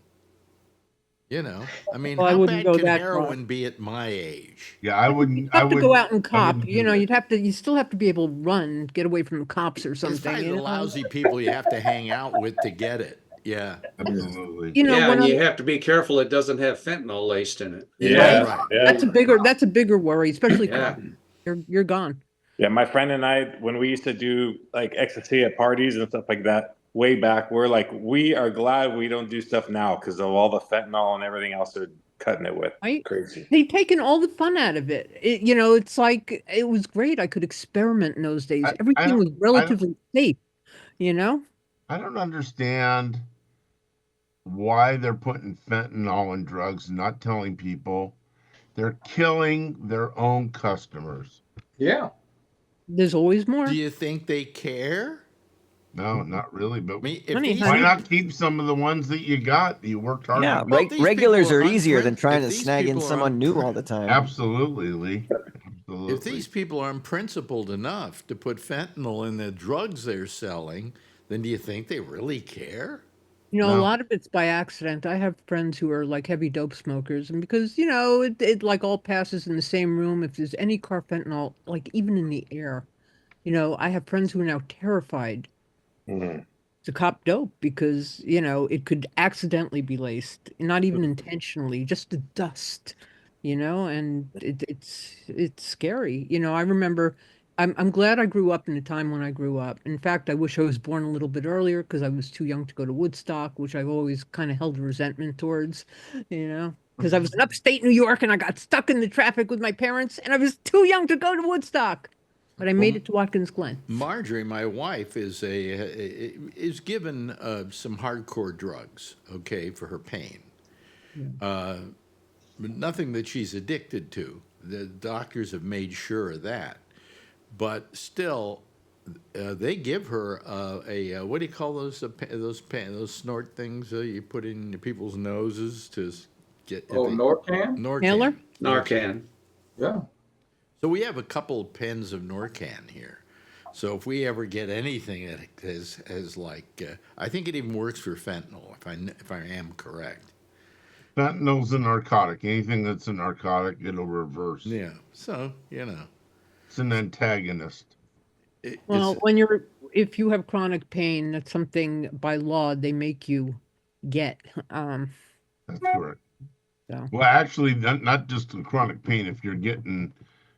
I mean, Well, I how wouldn't bad go can that far. heroin be at my age? Yeah, I wouldn't. You have to go out and I cop. wouldn't do that. You still have to be able to run, get away from the cops or It's something. probably the lousy people you have to hang out with to get it. Yeah. Absolutely. Yeah, when and I'm, you have to be careful it doesn't have fentanyl laced in it. Yeah, Right. yeah. that's a bigger worry, especially Yeah. cop. You're gone. Yeah, my friend and I, when we used to do like ecstasy at parties and stuff like that way back, we're like, we are glad we don't do stuff now because of all the fentanyl and everything else they're cutting it with. Right? Crazy. They've taken all the fun out of it. It's like it was great. I could experiment in those days. I Everything don't was relatively safe. I don't understand why they're putting fentanyl in drugs and not telling people. They're killing their own customers. Yeah. There's always more. Do you think they care? No, not really. But I mean, if Honey, these why honey. not keep some of the ones that you got that you worked hard Yeah, to Well, get? these regulars people are are easier than trying if to these snag in people are someone new all the time. Absolutely, Lee. Absolutely. If these people are unprincipled enough to put fentanyl in the drugs they're selling, then do you think they really care? A No. lot of it's by accident. I have friends who are like heavy dope smokers, and because it like all passes in the same room. If there's any carfentanil, like even in the air, I have friends who are now terrified Mhm. to cop dope because it could accidentally be laced, not even intentionally, just the dust, and it's scary. I remember. I'm glad I grew up in the time when I grew up. In fact, I wish I was born a little bit earlier because I was too young to go to Woodstock, which I've always kind of held resentment towards, because I was in upstate New York and I got stuck in the traffic with my parents and I was too young to go to Woodstock. But I made it to Watkins Glen. Marjorie, my wife, is given some hardcore drugs, okay, for her pain. But nothing that she's addicted to. The doctors have made sure of that. But still, they give her what do you call those snort things you put in people's noses to get Narcan? Taylor? Narcan. Yeah. So we have a couple of pens of Narcan here. So if we ever get anything that has like, I think it even works for fentanyl, if I am correct. Fentanyl's a narcotic. Anything that's a narcotic, it'll reverse. Yeah. So It's an antagonist. Well, if you have chronic pain, that's something by law they make you get. That's correct. So. Well, actually, not just the chronic pain. If you're getting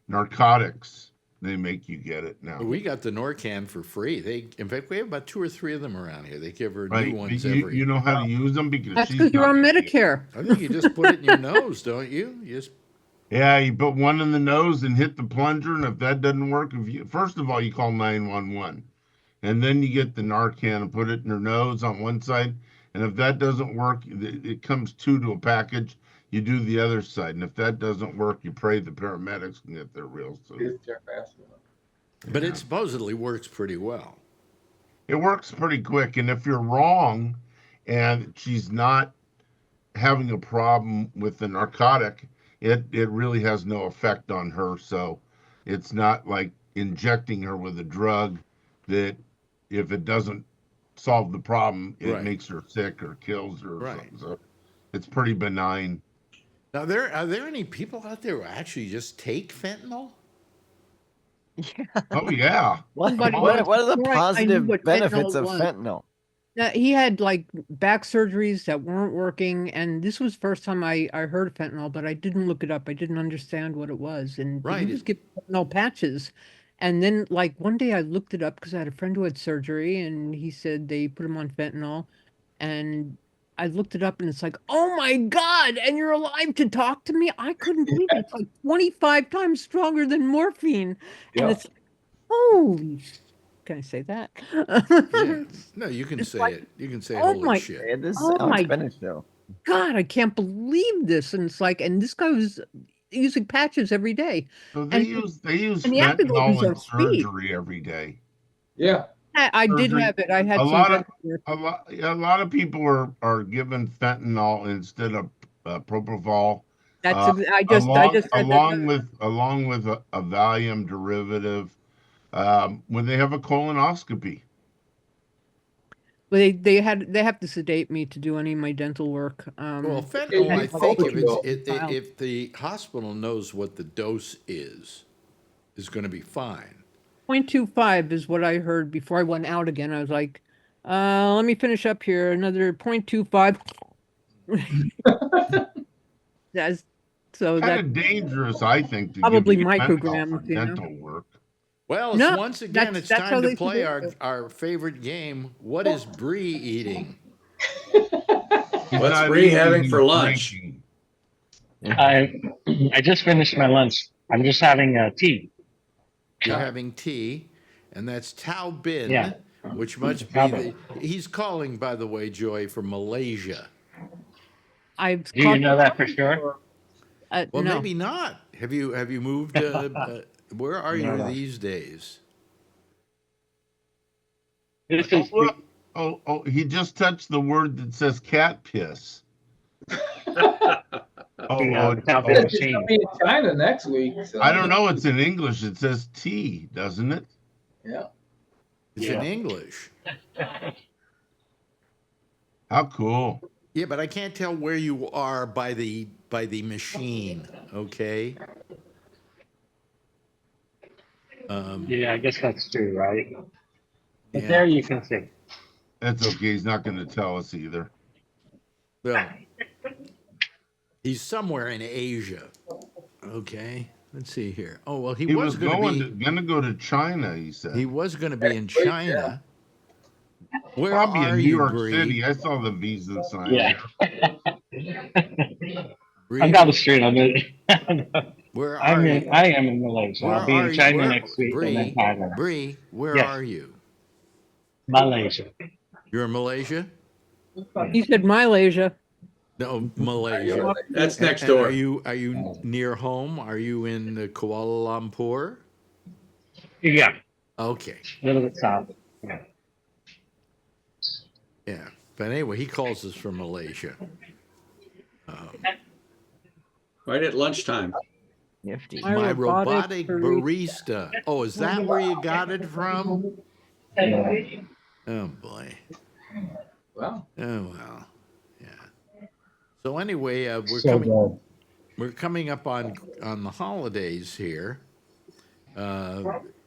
narcotics, they make you get it now. We got the Narcan for free. In fact, we have about 2 or 3 of them around here. They give her Right. new ones You know how to use them because That's she's because you're not on getting it. Medicare. I think you just put it in your nose, don't you? Yeah, you put one in the nose and hit the plunger, and if that doesn't work, first of all, you call 911, and then you get the Narcan and put it in your nose on one side, and if that doesn't work, it comes 2 to a package. You do the other side, and if that doesn't work, you pray the paramedics can get there real soon. Get there fast enough. But it supposedly works pretty well. It works pretty quick, and if you're wrong, and she's not having a problem with the narcotic, it really has no effect on her. So it's not like injecting her with a drug that if it doesn't solve the problem, it Right. makes her sick or kills her or Right. something. So it's pretty benign. Now, are there any people out there who actually just take fentanyl? Oh yeah. What Somebody are the once before I knew positive what benefits fentanyl of was. fentanyl? He had like back surgeries that weren't working, and this was the first time I heard of fentanyl, but I didn't look it up. I didn't understand what it was, and Right. he was giving fentanyl patches. And then, like one day, I looked it up because I had a friend who had surgery, and he said they put him on fentanyl, and I looked it up, and it's like, oh my God! And you're alive to talk to me? I couldn't believe it. It's like 25 times stronger than morphine, Yeah. and it's holy. Can I say that? Yeah. No, you can It's say like, it. You can say oh holy my- shit. Yeah, this is Oh Alex my Bennett show. God, I can't believe this. And it's like, and this guy was using patches every day. So they And- use and the activators fentanyl in are speed. surgery every day. Yeah. I did Surgery- have it. I had a some lot of dental work. a lot of people are given fentanyl instead of propofol. That's I just had along with a Valium derivative when they have a colonoscopy. Well, they have to sedate me to do any of my dental work. Well, fentanyl, I you think probably if the hospital knows what the dose is going to be fine. 0.25 is what I heard before I went out again. I was like, let me finish up here. Another 0.25. That's so Kind that's of dangerous, I think, to probably give you fentanyl micrograms, for you know? dental work. Well, No, once again, that's it's how time to they play sedate you. our favorite game. What is Bree eating? He's What's not Bree eating, having he's for lunch? drinking. I just finished my lunch. I'm just having tea. You're having tea, and that's Tao Bin, Yeah. which must be Tao Bin. he's calling, by the way, Joy, from Malaysia. I've Do you know that for sure? Well, no. maybe not. Have you moved? Where are you No. these days? This is Look, he just touched the word that says cat piss. Tao Bin It's machine. gonna be in China next week. So. I don't know. It's in English. It says tea, doesn't it? Yeah. It's Yeah. in English. How cool. Yeah, but I can't tell where you are by the machine. Okay. Yeah, I guess that's true, right? But Yeah. there you can see. That's okay. He's not going to tell us either. Well, he's somewhere in Asia. Okay. Let's see here. Oh well, he was going to go to China. He said he was going to be in China. Where probably are in New you, York Bree? City. I saw the visa sign. Yeah. Bree, I'm down the street. I'm in. where are I'm you? in. I am in Malaysia. Where I'll be are in you? China Where- next week and then Thailand. Bree, where Yes. are you? Malaysia. You're in Malaysia? He said Malaysia. No, Malaysia. That's next And door. Are you near home? Are you in Kuala Lumpur? Yeah, Okay. a little bit south. Yeah. Yeah. But anyway, he calls us from Malaysia. Right at lunchtime. Nifty. My My robotic robotic barista. barista. Oh, is that where you got it from? Yeah. Oh boy. Wow. Oh well. Yeah. So anyway, So good. we're coming up on the holidays here.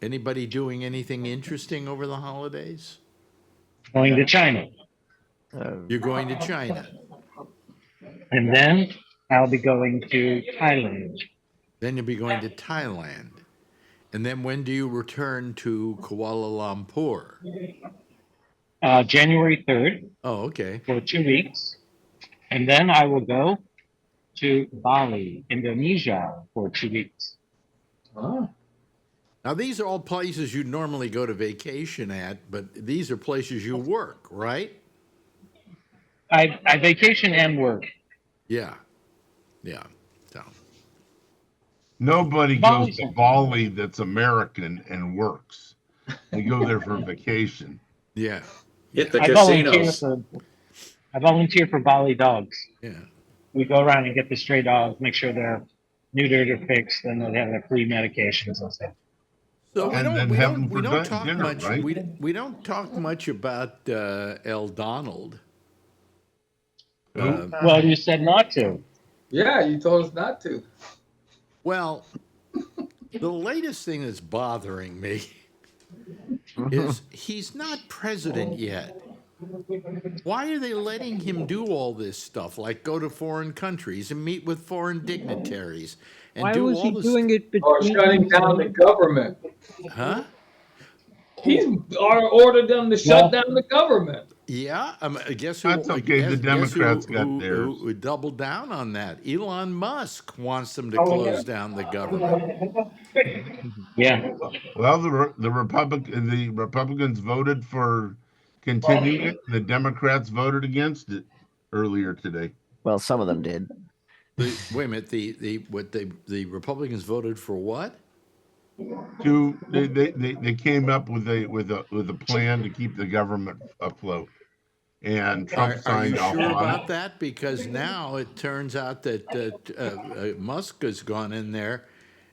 Anybody doing anything interesting over the holidays? Going to China. You're going to China. And then I'll be going to Thailand. Then you'll be going to Thailand. And then when do you return to Kuala Lumpur? January 3rd Oh, okay. for 2 weeks. And then I will go to Bali, Indonesia for 2 weeks. Oh. Now, these are all places you normally go to vacation at, but these are places you work, right? I vacation and work. Yeah. Yeah. So, Nobody goes Bali's to okay. Bali that's American and works. They go there for vacation. yeah. Hit the I volunteer casinos. for Bali dogs. Yeah. We go around and get the stray dogs, make sure they're neutered or fixed, and they have their free medications and stuff. So we And don't then we have don't them we for don't talk dinner, much right? we don't talk much about El Donald. Who? Well, you said not to. Yeah, you told us not to. Well, the latest thing that's bothering me is he's not president yet. Why are they letting him do all this stuff, like go to foreign countries and meet with foreign dignitaries and Why do was all he this? doing it Or between? shutting down the government. Huh? He's ordered them to shut down the government. Yeah, guess who? That's okay, the Democrats got theirs. Who doubled down on that? Elon Musk wants them to close down the government. Yeah. Well, the Republicans voted for continuing it. The Democrats voted against it earlier today. Well, some of them did. Wait a minute. The Republicans voted for what? They came up with a plan to keep the government afloat, and Trump Are you signed off sure on about it. that? Because now it turns out that Musk has gone in there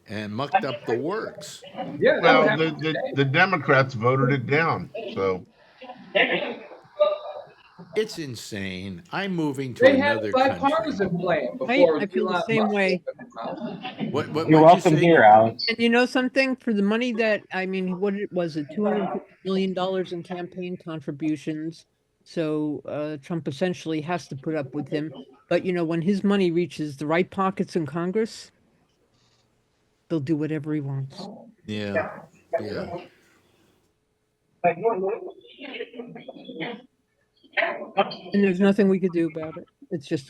and mucked up the works. Yeah, that would Well, happen the Democrats voted it down, so It's insane. I'm moving to They had a another country. bipartisan plan Right? before I feel the Elon same Musk way. opened his mouth. You're What'd you welcome say? here, Alex. And you know something? For the money that, I mean, what was it, $250 million in campaign contributions. So Trump essentially has to put up with him. But you know, when his money reaches the right pockets in Congress, they'll do whatever he wants. Yeah, yeah. And there's nothing we could do about it. It's just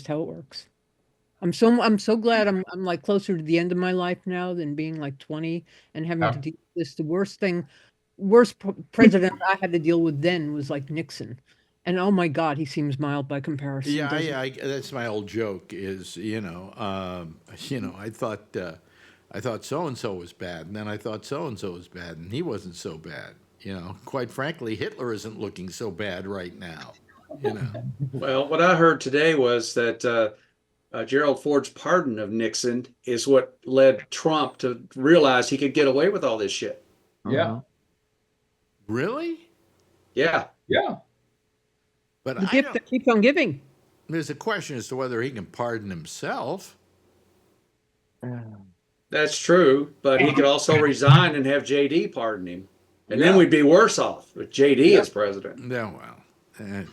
how it works. I'm so glad I'm like closer to the end of my life now than being like 20 and having to deal with this. The worst president I had to deal with then was like Nixon. And oh my God, he seems mild by comparison, Yeah, doesn't yeah. That's my old joke. Is I thought so and so was bad, and then I thought so and so was bad, and he wasn't so bad. Quite frankly, Hitler isn't looking so bad right now. Well, what I heard today was that Gerald Ford's pardon of Nixon is what led Trump to realize he could get away with all this shit. Yeah. Really? Yeah. Yeah. But The gift that keeps on giving. There's a question as to whether he can pardon himself. That's true, but he could also resign and have JD pardon him. And then we'd be worse off with JD as president. No, well,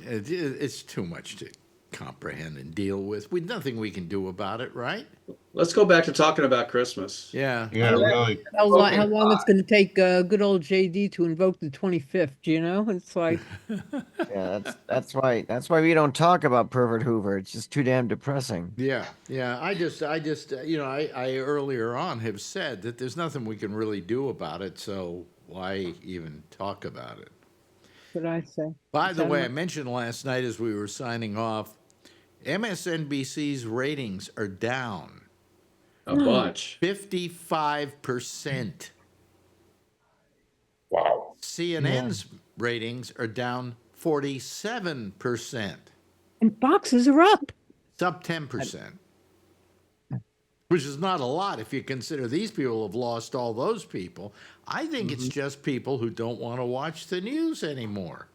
it's too much to comprehend and deal with. Nothing we can do about it, right? Let's go back to talking about Christmas. Yeah. Yeah, really. How long it's going to take good old JD to invoke the 25th? You know, it's like. Yeah, that's why we don't talk about Pervert Hoover. It's just too damn depressing. Yeah. I just, I earlier on have said that there's nothing we can really do about it. So why even talk about it? What I say. By the way, I mentioned last night as we were signing off, MSNBC's ratings are down a bunch, 55%. Wow. CNN's ratings are down 47%. And boxes are up. It's up 10%, which is not a lot if you consider these people have lost all those people. I think it's just people who don't want to watch the news anymore.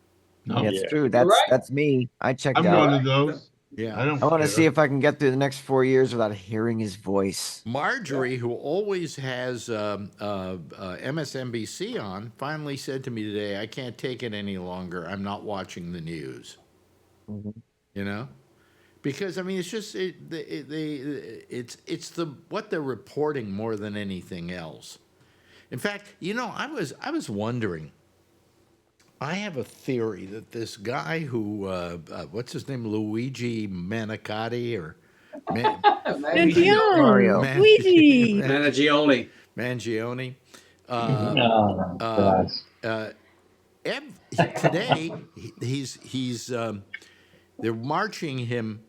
No. Yeah, it's true. That's me. I checked I'm out. one of those. Yeah. I want to see if I can get through the next 4 years without hearing his voice. Marjorie, who always has MSNBC on, finally said to me today, "I can't take it any longer. I'm not watching the news." Because I mean, it's just it's what they're reporting more than anything else. In fact, I was wondering. I have a theory that this guy who, what's his name, Luigi Manicotti or Mangione. Today they're marching him,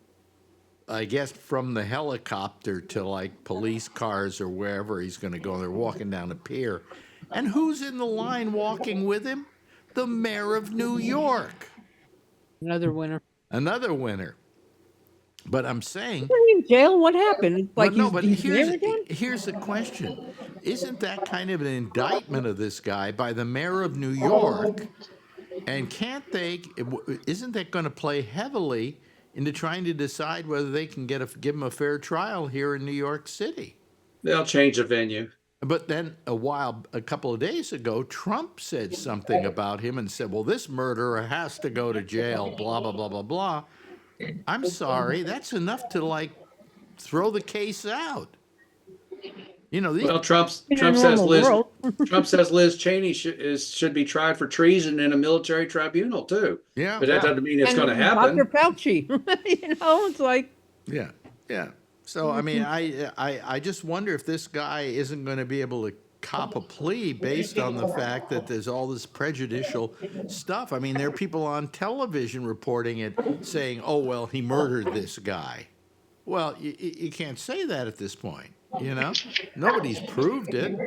I guess, from the helicopter to like police cars or wherever he's going to go. They're walking down the pier, and who's in the line walking with him? The mayor of New York. Another winner. But I'm saying, Isn't he in jail? What happened? It's like he's there again? here's the question. Isn't that kind of an indictment of this guy by the mayor of New York? And isn't that going to play heavily into trying to decide whether they can give him a fair trial here in New York City? They'll change the venue. But then a couple of days ago, Trump said something about him and said, well, this murderer has to go to jail, blah, blah, blah, blah, blah. I'm sorry. That's enough to, like, throw the case out. Trump says Liz Cheney should be tried for treason in a military tribunal, too. Yeah. But that doesn't mean it's going to happen. Dr. Fauci, it's like. Yeah. So, I mean, I just wonder if this guy isn't going to be able to cop a plea based on the fact that there's all this prejudicial stuff. I mean, there are people on television reporting it saying, oh, well, he murdered this guy. Well, you can't say that at this point. Nobody's proved it.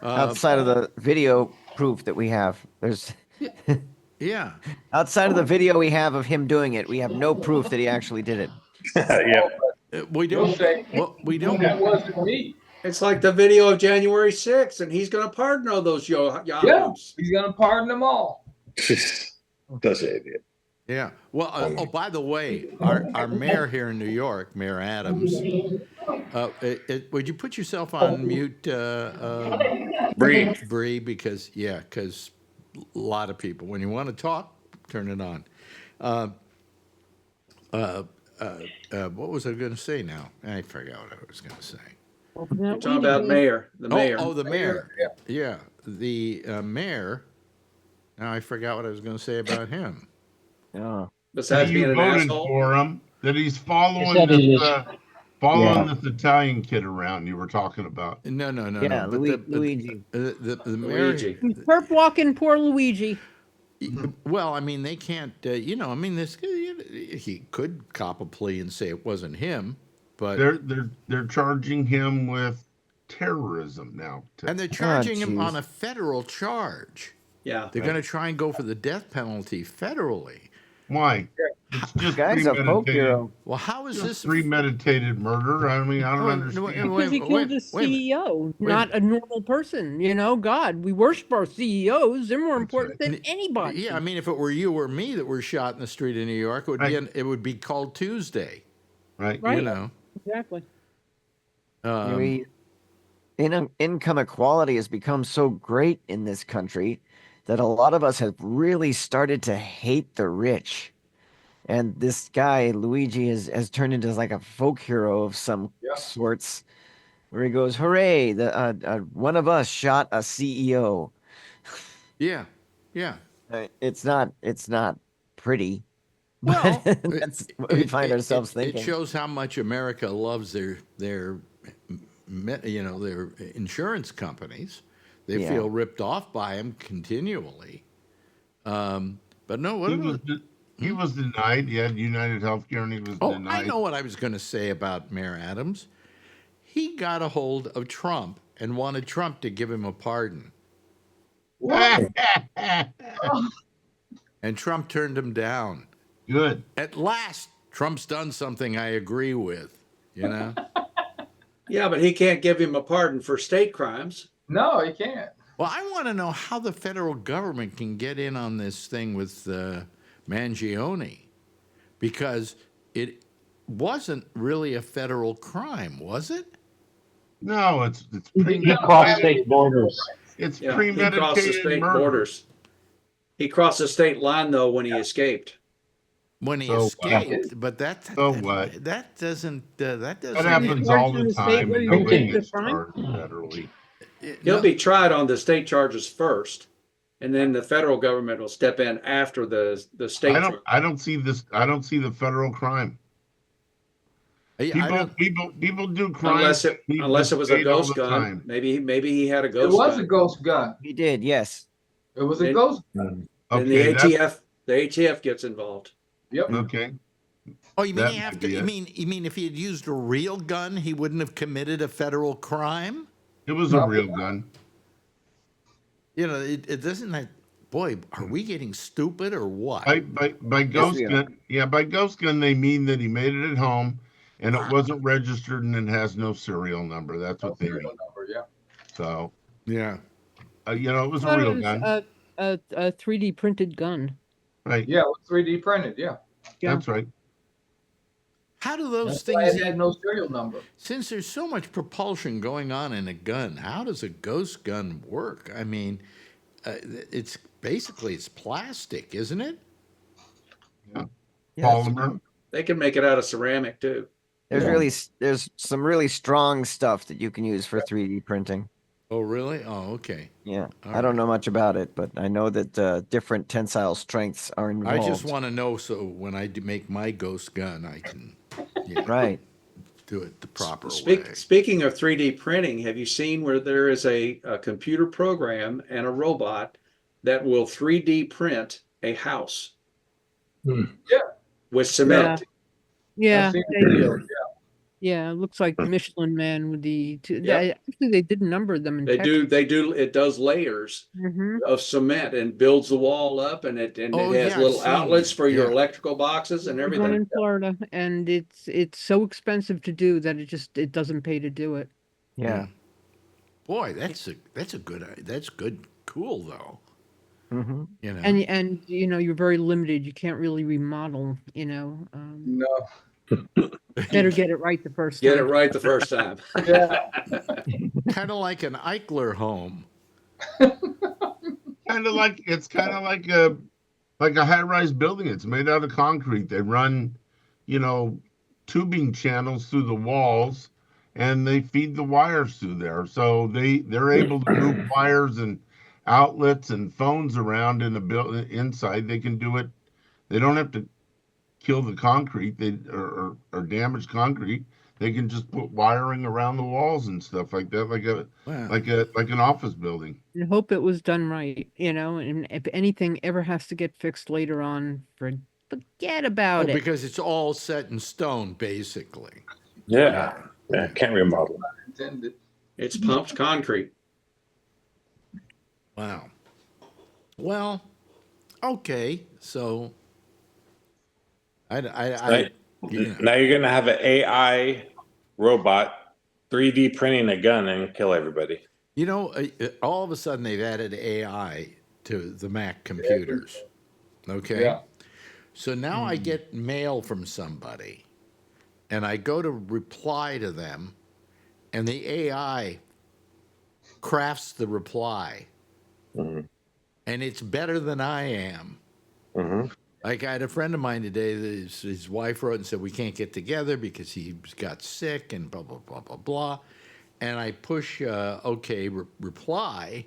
Outside of the video proof that we have, there's Yeah. outside of the video we have of him doing it, we have no proof that he actually did it. Yeah. We You'll don't. say, Well, we that don't. wasn't me. It's like the video of January 6th, and he's going to pardon all those Yeah, yahoos. he's gonna pardon them all. Such an idiot. Yeah. Well. By the way, our mayor here in New York, Mayor Adams. Would you put yourself on mute, Bree? Because a lot of people, when you want to talk, turn it on. What was I going to say now? I forgot what I was going to say. You're talking about the mayor. The mayor. Yeah. The mayor. Now I forgot what I was going to say about him. Yeah. Besides being you an voted asshole. for him, that he's following this Italian kid around you were talking about. No. Yeah, But Luigi. The mayor. Luigi. Perp walking poor Luigi. Well, I mean, they can't. This he could cop a plea and say it wasn't him, but They're charging him with terrorism now. and they're charging him on a federal charge. Yeah. They're going to try and go for the death penalty federally. Why? It's just Guy's a folk hero. Well, how is this premeditated murder? I mean, I don't understand. Because he killed a CEO, not a normal person. God, we worship our CEOs. They're more important than anybody. Yeah, I mean, if it were you or me that were shot in the street in New York, it would be called Tuesday. Right. Exactly. Income equality has become so great in this country that a lot of us have really started to hate the rich. And this guy, Luigi, has turned into like a folk hero of some sorts, where he goes, hooray, one of us shot a CEO. Yeah. It's not pretty. Well, but that's what we find ourselves thinking. It shows how much America loves their insurance companies. They feel ripped off by them continually. But no, he was denied. He had United Healthcare, and he was denied. I know what I was going to say about Mayor Adams. He got a hold of Trump and wanted Trump to give him a pardon. And Trump turned him down. Good. At last, Trump's done something I agree with, Yeah, but he can't give him a pardon for state crimes. No, he can't. Well, I want to know how the federal government can get in on this thing with Mangione, because it wasn't really a federal crime, was it? No, it's He crossed state borders. It's Yeah, he crossed the premeditated state murder. borders. He crossed the state line though when he escaped. When he So escaped, but that what? that doesn't That happens all the time. where And you nobody think gets the crime? charged federally. He'll be tried on the state charges first, and then the federal government will step in after the state. I don't see this. I don't see the federal crime. People do crimes. Unless it was a paid all ghost the gun. time. Maybe he had a It ghost was gun. a ghost gun. He did, yes. It was a It- ghost gun. And Okay, the ATF gets involved. Yep. okay. Oh, you mean That after? might be You it. mean if he had used a real gun, he wouldn't have committed a federal crime? It was a real gun. It doesn't. Boy, are we getting stupid or what? By ghost we are. gun, by ghost gun they mean that he made it at home and it wasn't registered and it has no serial number. That's what they mean. Number, yeah. So Yeah. it was a real gun, A 3D printed gun. right? Yeah, it was 3D printed. Yeah. That's right. How do those That's why things? it had no serial number. Since there's so much propulsion going on in a gun, how does a ghost gun work? I mean, it's plastic, isn't it? Yeah. Yes. Polymer. They can make it out of ceramic too. There's some really strong stuff that you can use for 3D printing. Oh, really? Oh, okay. Yeah, All I don't know much about it, but I know that different tensile strengths are involved. I just want to know so when I make my ghost gun, I can Right. do it the proper way. Speaking of 3D printing, have you seen where there is a computer program and a robot that will 3D print a house? Hmm. Yeah. with cement. Yeah, I've seen they, videos. yeah, it looks like Michelin Man with the two. Yep. Actually, they did number them in They Texas. do. It does layers Hmm. of cement and builds the wall up, and it Oh, has yeah, I've little seen outlets that. for your Yeah. electrical boxes and There's one everything. in Florida, and it's so expensive to do that it doesn't pay to do it. Yeah. Boy, that's good. Cool though. Hmm. You know. And you're very limited. You can't really remodel. No. Better get it right the first Get it time. right the first time. Yeah. Kind of like an Eichler home. It's kind of like a high-rise building. It's made out of concrete. They run, you know, tubing channels through the walls, and they feed the wires through there. So they're able to move wires and outlets and phones around in the building inside. They can do it. They don't have to kill the concrete. Or damage concrete. They can just put wiring around the walls and stuff like that, Wow. like an office building. And hope it was done right. And if anything ever has to get fixed later on, forget about it. Because it's all set in stone, basically. Yeah. Can't remodel. Intended. It's pumped concrete. Wow. Well, okay. So, Right. Now you're gonna have an AI robot 3D printing a gun and kill everybody. All of a sudden they've added AI to the Mac computers. Okay. Yeah. So now I get mail from somebody, and I go to reply to them, and the AI crafts the reply, and it's better than I am. Mm-hmm. Like I had a friend of mine today, that his wife wrote and said, we can't get together because he got sick and blah, blah, blah, blah, blah. And I push reply,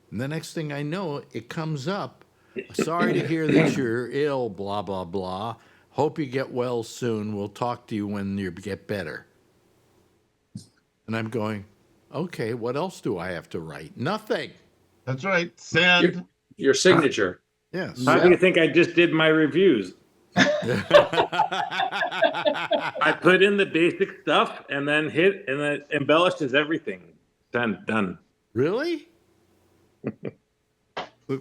and the next thing I know, it comes up, sorry to hear that you're ill, blah, blah, blah. Hope you get well soon. We'll talk to you when you get better. And I'm going, okay, what else do I have to write? Nothing. That's right. Send. Your signature. Yes. How do you think I just did my reviews? I put in the basic stuff and then hit and then embellishes everything. Done. Really?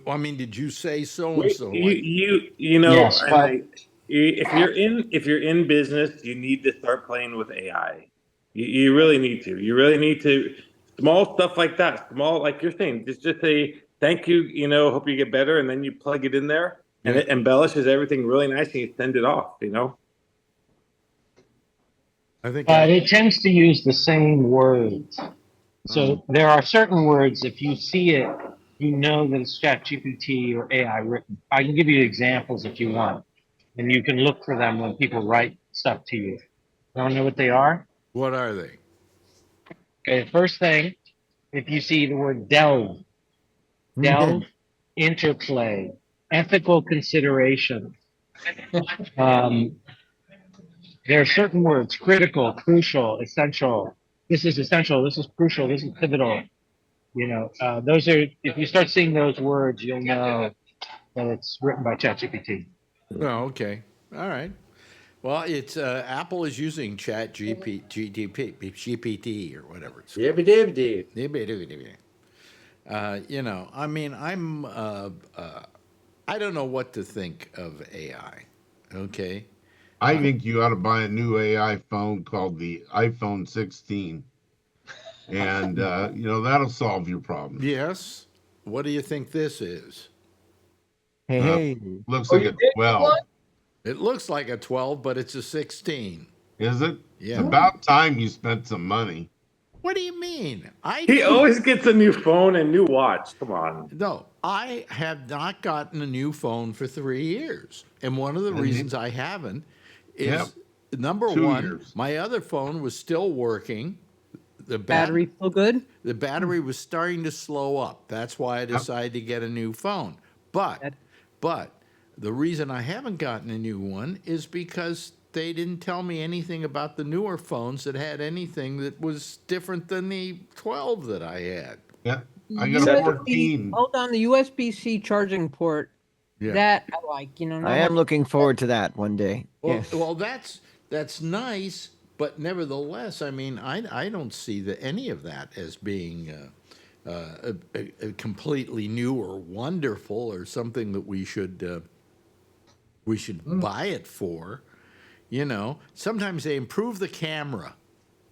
I mean, did you say so and so? You know, Yes, but if you're in business, you need to start playing with AI. You really need to. You really need to. Small stuff like that. Small, like you're saying, just say thank you. Hope you get better, and then you plug it in there, and it embellishes everything really nice, and you send it off. I think. But it tends to use the same words. So there are certain words, if you see it, you know that it's ChatGPT or AI written. I can give you examples if you want, and you can look for them when people write stuff to you. You want to know what they are? What are they? Okay, first thing, if you see the word delve, interplay, ethical consideration. There are certain words: critical, crucial, essential. This is essential. This is crucial. This is pivotal. Those are. If you start seeing those words, you'll know that it's written by ChatGPT. Oh, okay. All right. Well, it's Apple is using GPT or whatever it's called. I mean, I don't know what to think of AI. Okay. I think you ought to buy a new AI phone called the iPhone 16, and that'll solve your problem. Yes. What do you think this is? Hey. Looks like a 12. It looks like a 12, but it's a 16. Is it? Yeah. It's about time you spent some money. What do you mean? He always gets a new phone and new watch. Come on. No, I have not gotten a new phone for 3 years. And one of the reasons I haven't is number 2 one, years. my other phone was still working. The Battery still good? The battery was starting to slow up. That's why I decided to get a new phone. But the reason I haven't gotten a new one is because they didn't tell me anything about the newer phones that had anything that was different than the 12 that I had. Yeah, I got a 14. Hold on, the USB-C charging port Yeah. That I like, you know, not I am like looking forward to that one day. Well, Yeah. well, that's nice, but nevertheless, I mean, I don't see any of that as being a completely new or wonderful or something that we should buy it for. You know, sometimes they improve the camera,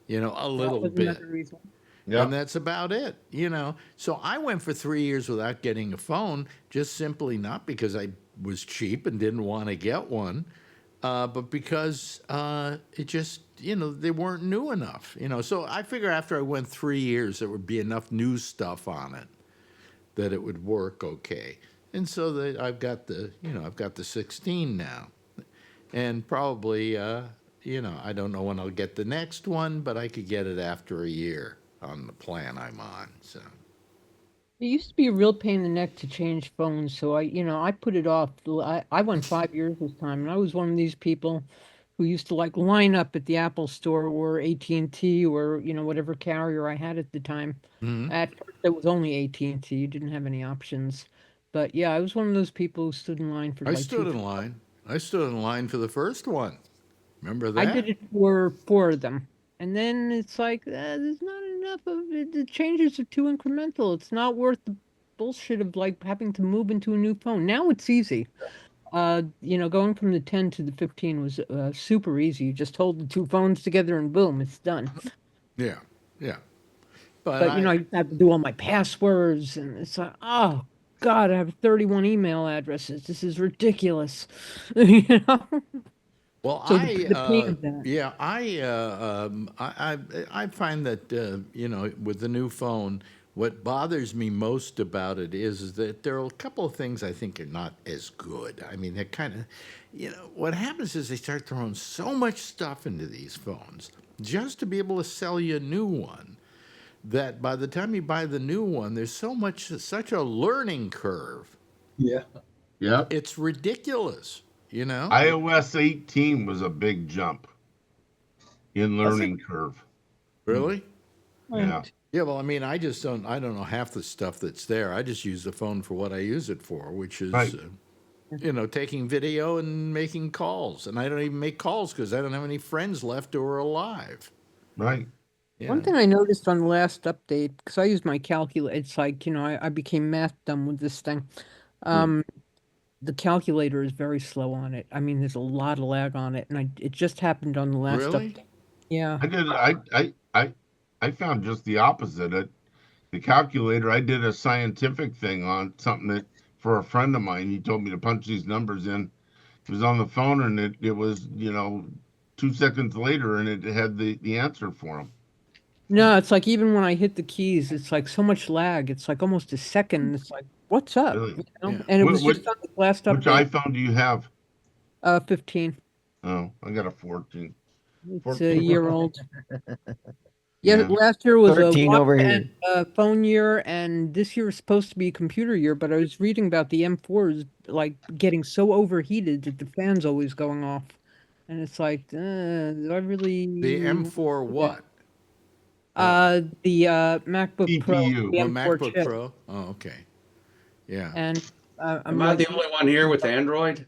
you know, a that little was bit, another reason. and Yep. that's about it. You know, so I went for 3 years without getting a phone, just simply not because I was cheap and didn't want to get one, but because it just, you know, they weren't new enough, you know. So I figure after I went 3 years, there would be enough new stuff on it that it would work okay. And so that I've got the, you know, I've got the 16 now, and probably, you know, I don't know when I'll get the next one, but I could get it after a year on the plan I'm on. So It used to be a real pain in the neck to change phones, so I put it off. I went 5 years this time, and I was one of these people who used to like line up at the Apple store or AT&T or, you know, whatever carrier I had at the time. mhm. At first, it was only AT&T. You didn't have any options. But yeah, I was one of those people who stood in line for I like stood two. in line. I stood in line for the first one. Remember I did that? it for four of them. And then it's like, there's not enough of it. The changes are too incremental. It's not worth the bullshit of like having to move into a new phone. Now it's easy. You know, going from the 10 to the 15 was super easy. You just hold the two phones together and boom, it's done. Yeah, yeah. But But you know, I have to do all my passwords and it's like, oh God, I have 31 email addresses. This is ridiculous. You know? well, So the pain of that. yeah, I find that you know, with the new phone, what bothers me most about it is that there are a couple of things I think are not as good. I mean, they're kind of, you know, what happens is they start throwing so much stuff into these phones just to be able to sell you a new one, that by the time you buy the new one, there's such a learning curve. Yeah. Yep. It's ridiculous, you know? iOS 18 was a big jump in That's learning curve. Really? Yeah. Yeah, well, I mean, I don't know half the stuff that's there. I just use the phone for what I use it for, which is, Right. you know, taking video and making calls. And I don't even make calls because I don't have any friends left who are alive. Right. One Yeah. thing I noticed on the last update, because I use my calculator, it's like, you know, I became math dumb with this thing. Um, the calculator is very slow on it. I mean, there's a lot of lag on it, and it just happened on the last Really? update. Yeah. I did. I found just the opposite. The calculator. I did a scientific thing on something that for a friend of mine. He told me to punch these numbers in. It was on the phone, and it was 2 seconds later, and it had the answer for him. No, it's like even when I hit the keys, it's like so much lag. It's like almost a second. It's like, what's up? Really? You know? Yeah. And it What, was what just on the last which update, iPhone do you have? 15. Oh, I got a 14. It's a 14. year old. Yeah, Yeah. last year was a 13 watch over and here. phone year, and this year is supposed to be a computer year. But I was reading about the M4s like getting so overheated that the fan's always going off, and it's like, do I The really want M4 to do that? what? Uh, The MacBook Pro, the CPU. oh, M4 MacBook chip, Pro? Oh, okay. Yeah. and Am I'm I like, the only one here with Android?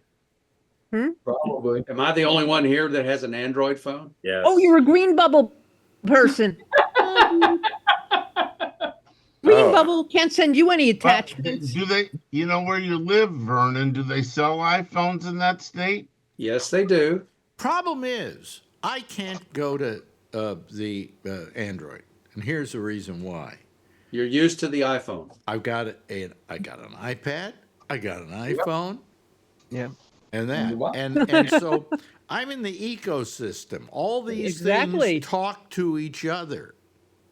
Probably. Am I the only one here that has an Android phone? Yes. oh, you're a green bubble person. Oh, green Oh, bubble can't send you any Well, attachments. do they? You know where you live, Vernon? Do they sell iPhones in that state? Yes, they do. Problem is, I can't go to the Android, and here's the reason why. You're used to the iPhone. I got an iPad, I got an iPhone, Yeah. and that, Wow. and so I'm in the ecosystem. All these things Exactly. talk to each other,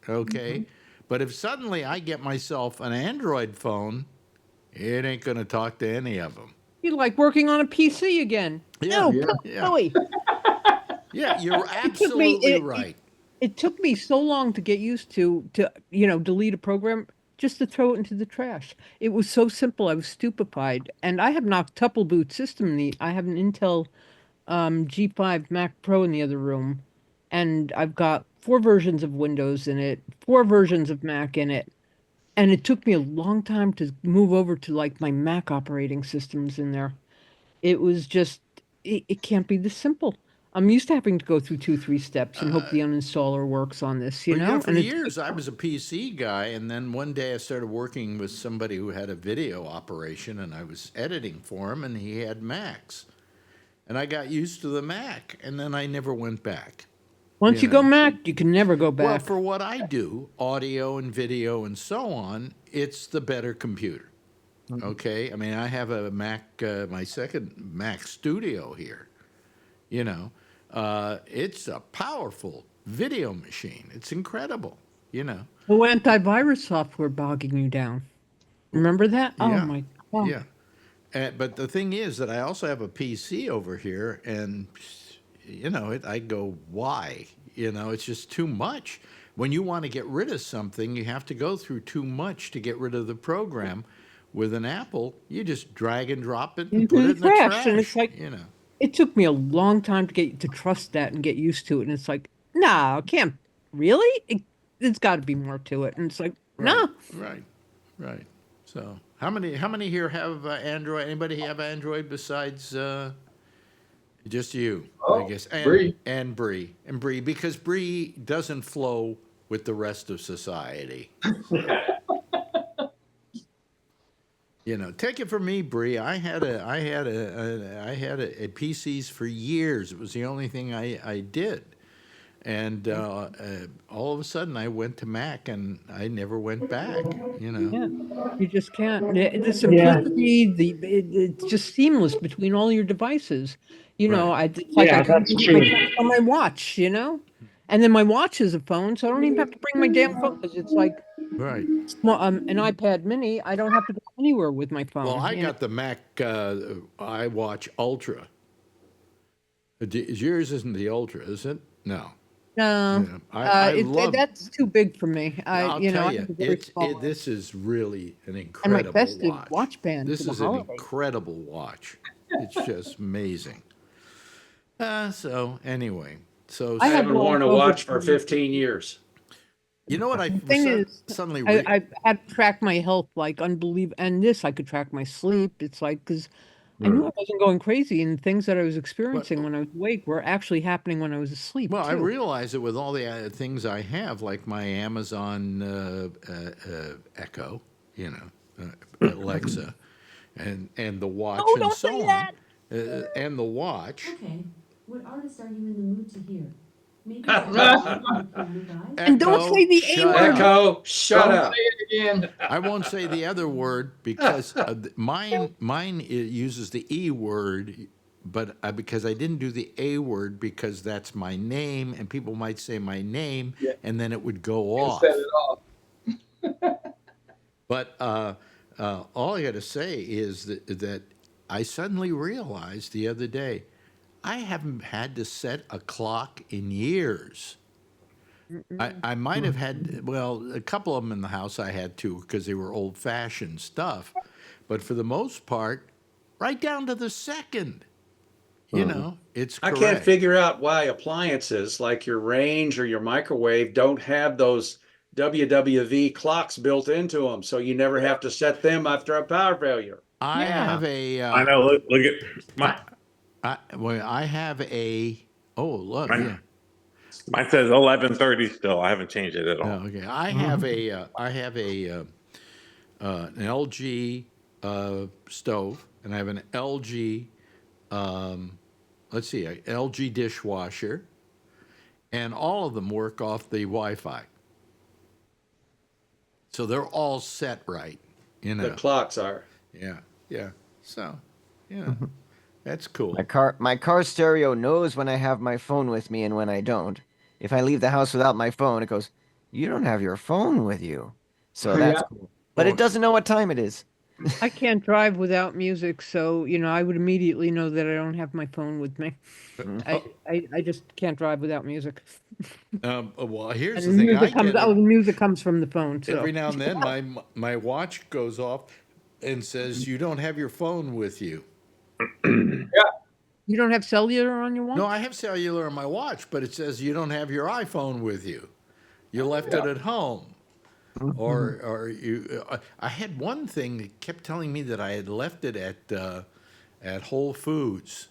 okay? But if suddenly I get myself an Android phone, it ain't gonna talk to any of them. You like working on a PC again? Yeah, No, Yeah. yeah, Billy. yeah. You're It took me absolutely it, right. it took me so long to get used to you know, delete a program just to throw it into the trash. It was so simple. I was stupefied. And I have an octuple boot system I have an Intel G5 Mac Pro in the other room, and I've got four versions of Windows in it, four versions of Mac in it. And it took me a long time to move over to like my Mac operating systems in there. It was just, it can't be this simple. I'm used to having to go through 2, 3 steps and hope the uninstaller works on this, Well, know? for And it's years I was a PC guy, and then one day I started working with somebody who had a video operation, and I was editing for him, and he had Macs. And I got used to the Mac, and then I never went back. once you go Mac, you can never go Well, back. for what I do, audio and video and so on, it's the better computer. Okay? I mean, I have a Mac, my second Mac Studio here. It's a powerful video machine. It's incredible, No antivirus software bogging you down. Remember that? Oh Yeah. my God. Yeah. But the thing is that I also have a PC over here, and I go, why? It's just too much. When you want to get rid of something, you have to go through too much to get rid of the program. With an Apple, you just drag and drop it and Into put the it in the trash, trash. and it's like it took me a long time to get to trust that and get used to it. And it's like, no, can't really. There's got to be more to it. And it's like, no. Right. So, how many here have Android? Anybody have Android besides just you? I guess. And Bree, because Bree doesn't flow with the rest of society. Take it from me, Bree. I had a PCs for years. It was the only thing I did, and all of a sudden I went to Mac, and I never went back. Yeah, you just can't. The simplicity, it's just seamless between all your devices. I can do it on my watch. And then my watch is a phone, so I don't even have to bring my damn phone because it's like right. An iPad Mini. I don't have to go anywhere with my phone. Well, I got the Mac iWatch Ultra. Yours isn't the Ultra, is it? No. No, I love. That's too big for me. I'll tell you, this is really an incredible and my festive watch band. This for the is holiday. an incredible watch. It's just amazing. So anyway, I haven't worn a watch for 15 years. You know what I suddenly I had to track my health like unbelievable, and this I could track my sleep. It's like because I knew I wasn't going crazy, and things that I was experiencing when I was awake were actually happening when I was asleep. Well, too. I realize it with all the things I have, like my Amazon Echo, Alexa, and the watch and so on, and the watch. Okay, what artist are you in the mood to hear? Maybe and don't say the A word. Echo, shut up. Say it again. I won't say the other word because mine uses the E word, but because I didn't do the A word because that's my name, and people might say my name, and then it would go off. Set it off. But all I got to say is that I suddenly realized the other day, I haven't had to set a clock in years. I might have had, a couple of them in the house I had to because they were old-fashioned stuff. But for the most part, right down to the second, it's correct. I can't figure out why appliances like your range or your microwave don't have those WWV clocks built into them, so you never have to set them after a power failure. I have a. I know. Look at my. I have a. Oh, look. Mine says 11:30 still. I haven't changed it at all. Oh, okay. I have a. An LG stove, and I have an LG. Let's see, an LG dishwasher, and all of them work off the Wi-Fi. So they're all set right. The clocks are. Yeah. So, that's cool. My car stereo knows when I have my phone with me and when I don't. If I leave the house without my phone, it goes, "You don't have your phone with you." So that's cool. But it doesn't know what time it is. I can't drive without music, so I would immediately know that I don't have my phone with me. I just can't drive without music. Well, here's And the thing. the music comes from the phone. So. Every now and then, my watch goes off and says, "You don't have your phone with you." You don't have cellular on your watch? No, I have cellular on my watch, but it says you don't have your iPhone with you. You left it at home. or you. I had one thing that kept telling me that I had left it at Whole Foods.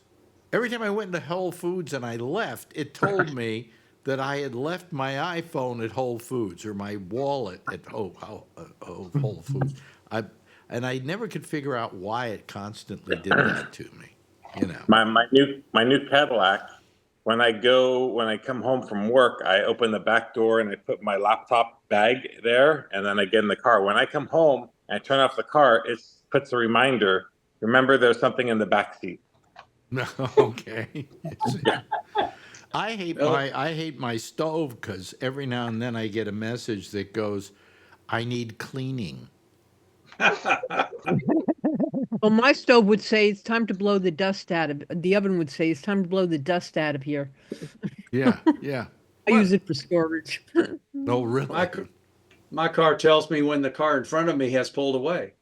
Every time I went into Whole Foods and I left, it told me that I had left my iPhone at Whole Foods or my wallet at Whole Foods. And I never could figure out why it constantly did that to me. You know, My new Cadillac. When I come home from work, I open the back door and I put my laptop bag there, and then I get in the car. When I come home and I turn off the car, it puts a reminder. Remember, there's something in the back seat. No, okay. I hate my stove because every now and then I get a message that goes, "I need cleaning." Well, my stove would say it's time to blow the dust out of. The oven would say it's time to blow the dust out of here. Yeah. I use it for storage. No, really. My car tells me when the car in front of me has pulled away.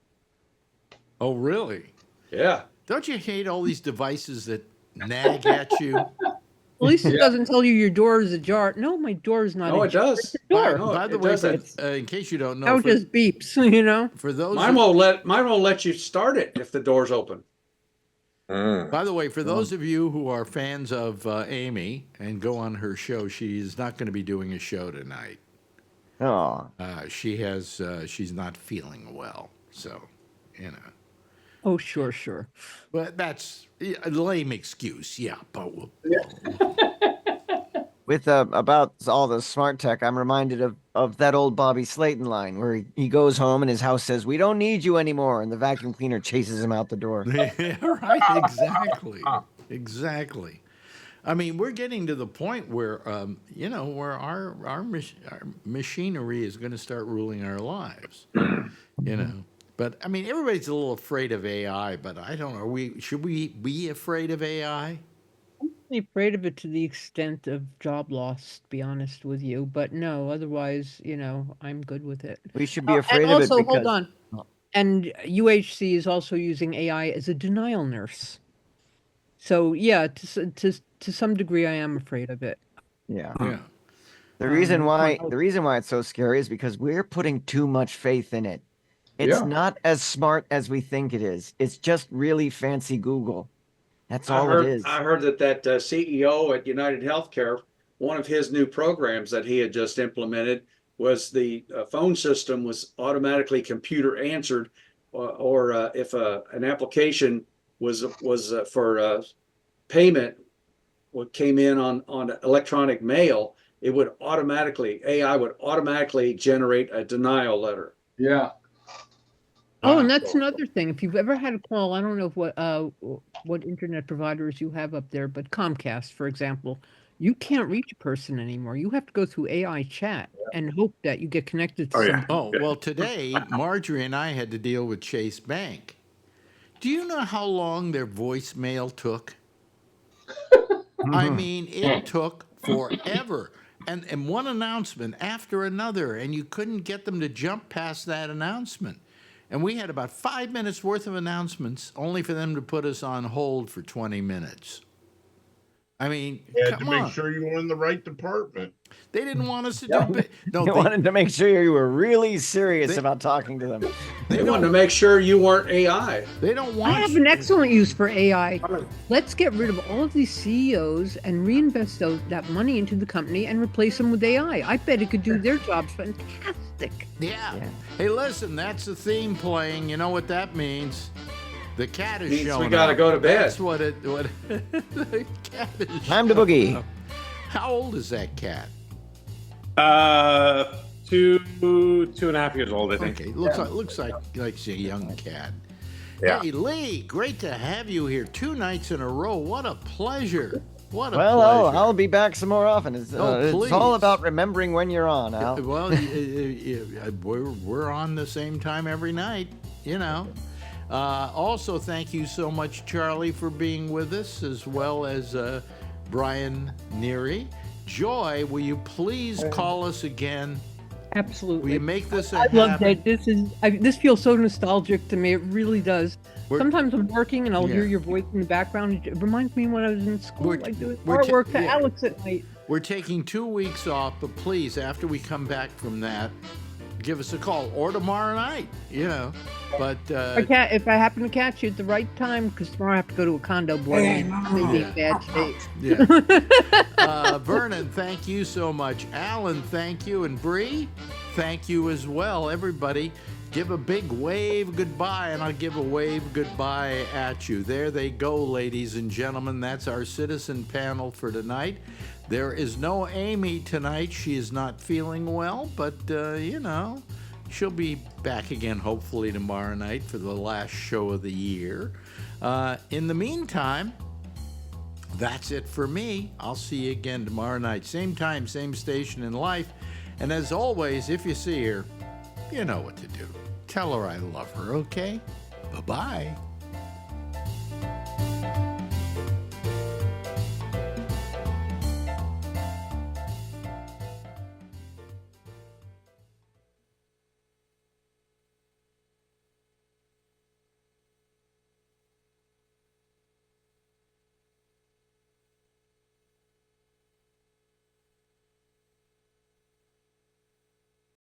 Oh, really? Yeah. Don't you hate all these devices that nag at you? At least it doesn't tell you your door is ajar. No, my door is not. No, it does. It's a door. By the way, in case you don't know, Now it just beeps. You know. For those, mine won't let you start it if the door's open. By the way, for those of you who are fans of Amy and go on her show, she's not going to be doing a show tonight. Oh. She's not feeling well, so you know. Oh, sure. But that's a lame excuse, yeah. But With about all the smart tech, I'm reminded of that old Bobby Slayton line where he goes home and his house says, "We don't need you anymore," and the vacuum cleaner chases him out the door. Yeah, right, exactly. I mean, we're getting to the point where where our machinery is going to start ruling our lives. You know. But I mean, everybody's a little afraid of AI. But I don't know. Should we be afraid of AI? I'm really afraid of it to the extent of job loss. To be honest with you, but no. Otherwise, I'm good with it. We should be afraid and of also, it. Because... hold on. And UHC is also using AI as a denial nurse. So yeah, to some degree, I am afraid of it. Yeah. The reason why it's so scary is because we're putting too much faith in it. It's not as smart as we think it is. It's just really fancy Google. That's all it is. I heard that CEO at United Healthcare, one of his new programs that he had just implemented was the phone system was automatically computer answered, or if an application was for payment, what came in on electronic mail, AI would automatically generate a denial letter. Yeah. Oh, and that's another thing. If you've ever had a call, I don't know what internet providers you have up there, but Comcast, for example, you can't reach a person anymore. You have to go through AI chat and hope that you get connected to somebody. Oh, well, today, Marjorie and I had to deal with Chase Bank. Do you know how long their voicemail took? I mean, it took forever. And one announcement after another, and you couldn't get them to jump past that announcement. And we had about 5 minutes worth of announcements, only for them to put us on hold for 20 minutes. I mean, you had to make sure you were in the right department. They didn't want us to do it. No, they wanted to make sure you were really serious about talking to them. They wanted to make sure you weren't AI. They don't want. I have an excellent use for AI. Let's get rid of all of these CEOs and reinvest that money into the company and replace them with AI. I bet it could do their jobs fantastic. Yeah. Hey, listen, that's the theme playing. You know what that means? The cat is showing up. We gotta go to bed. That's what the cat is. Time to boogie. Up. How old is that cat? 2.5 years old, I think. Okay, looks like a young cat. Yeah. Hey, Lee, great to have you here 2 nights in a row. What a pleasure. What a pleasure. I'll be back some more often. It's all about remembering when you're on, Al. Well, we're on the same time every night, you know. Also, thank you so much, Charlie, for being with us, as well as Brian Neary. Joy, will you please call us again? Absolutely. Will you make this a I love habit? that. This feels so nostalgic to me. It really does. Sometimes I'm working and I'll hear your voice in the background. It reminds me when I was in school. I do artwork for Alex at night. We're taking 2 weeks off, but please, after we come back from that, give us a call, or tomorrow night, you know. But If I happen to catch you at the right time, because tomorrow I have to go to a condo board meeting, maybe in bad shape. yeah. Vernon, thank you so much. Alan, thank you. And Bree, thank you as well. Everybody, give a big wave goodbye, and I'll give a wave goodbye at you. There they go, ladies and gentlemen. That's our citizen panel for tonight. There is no Amy tonight. She is not feeling well, but, you know, she'll be back again hopefully tomorrow night for the last show of the year. In the meantime, that's it for me. I'll see you again tomorrow night. Same time, same station in life. And as always, if you see her, you know what to do. Tell her I love her, okay? Bye-bye.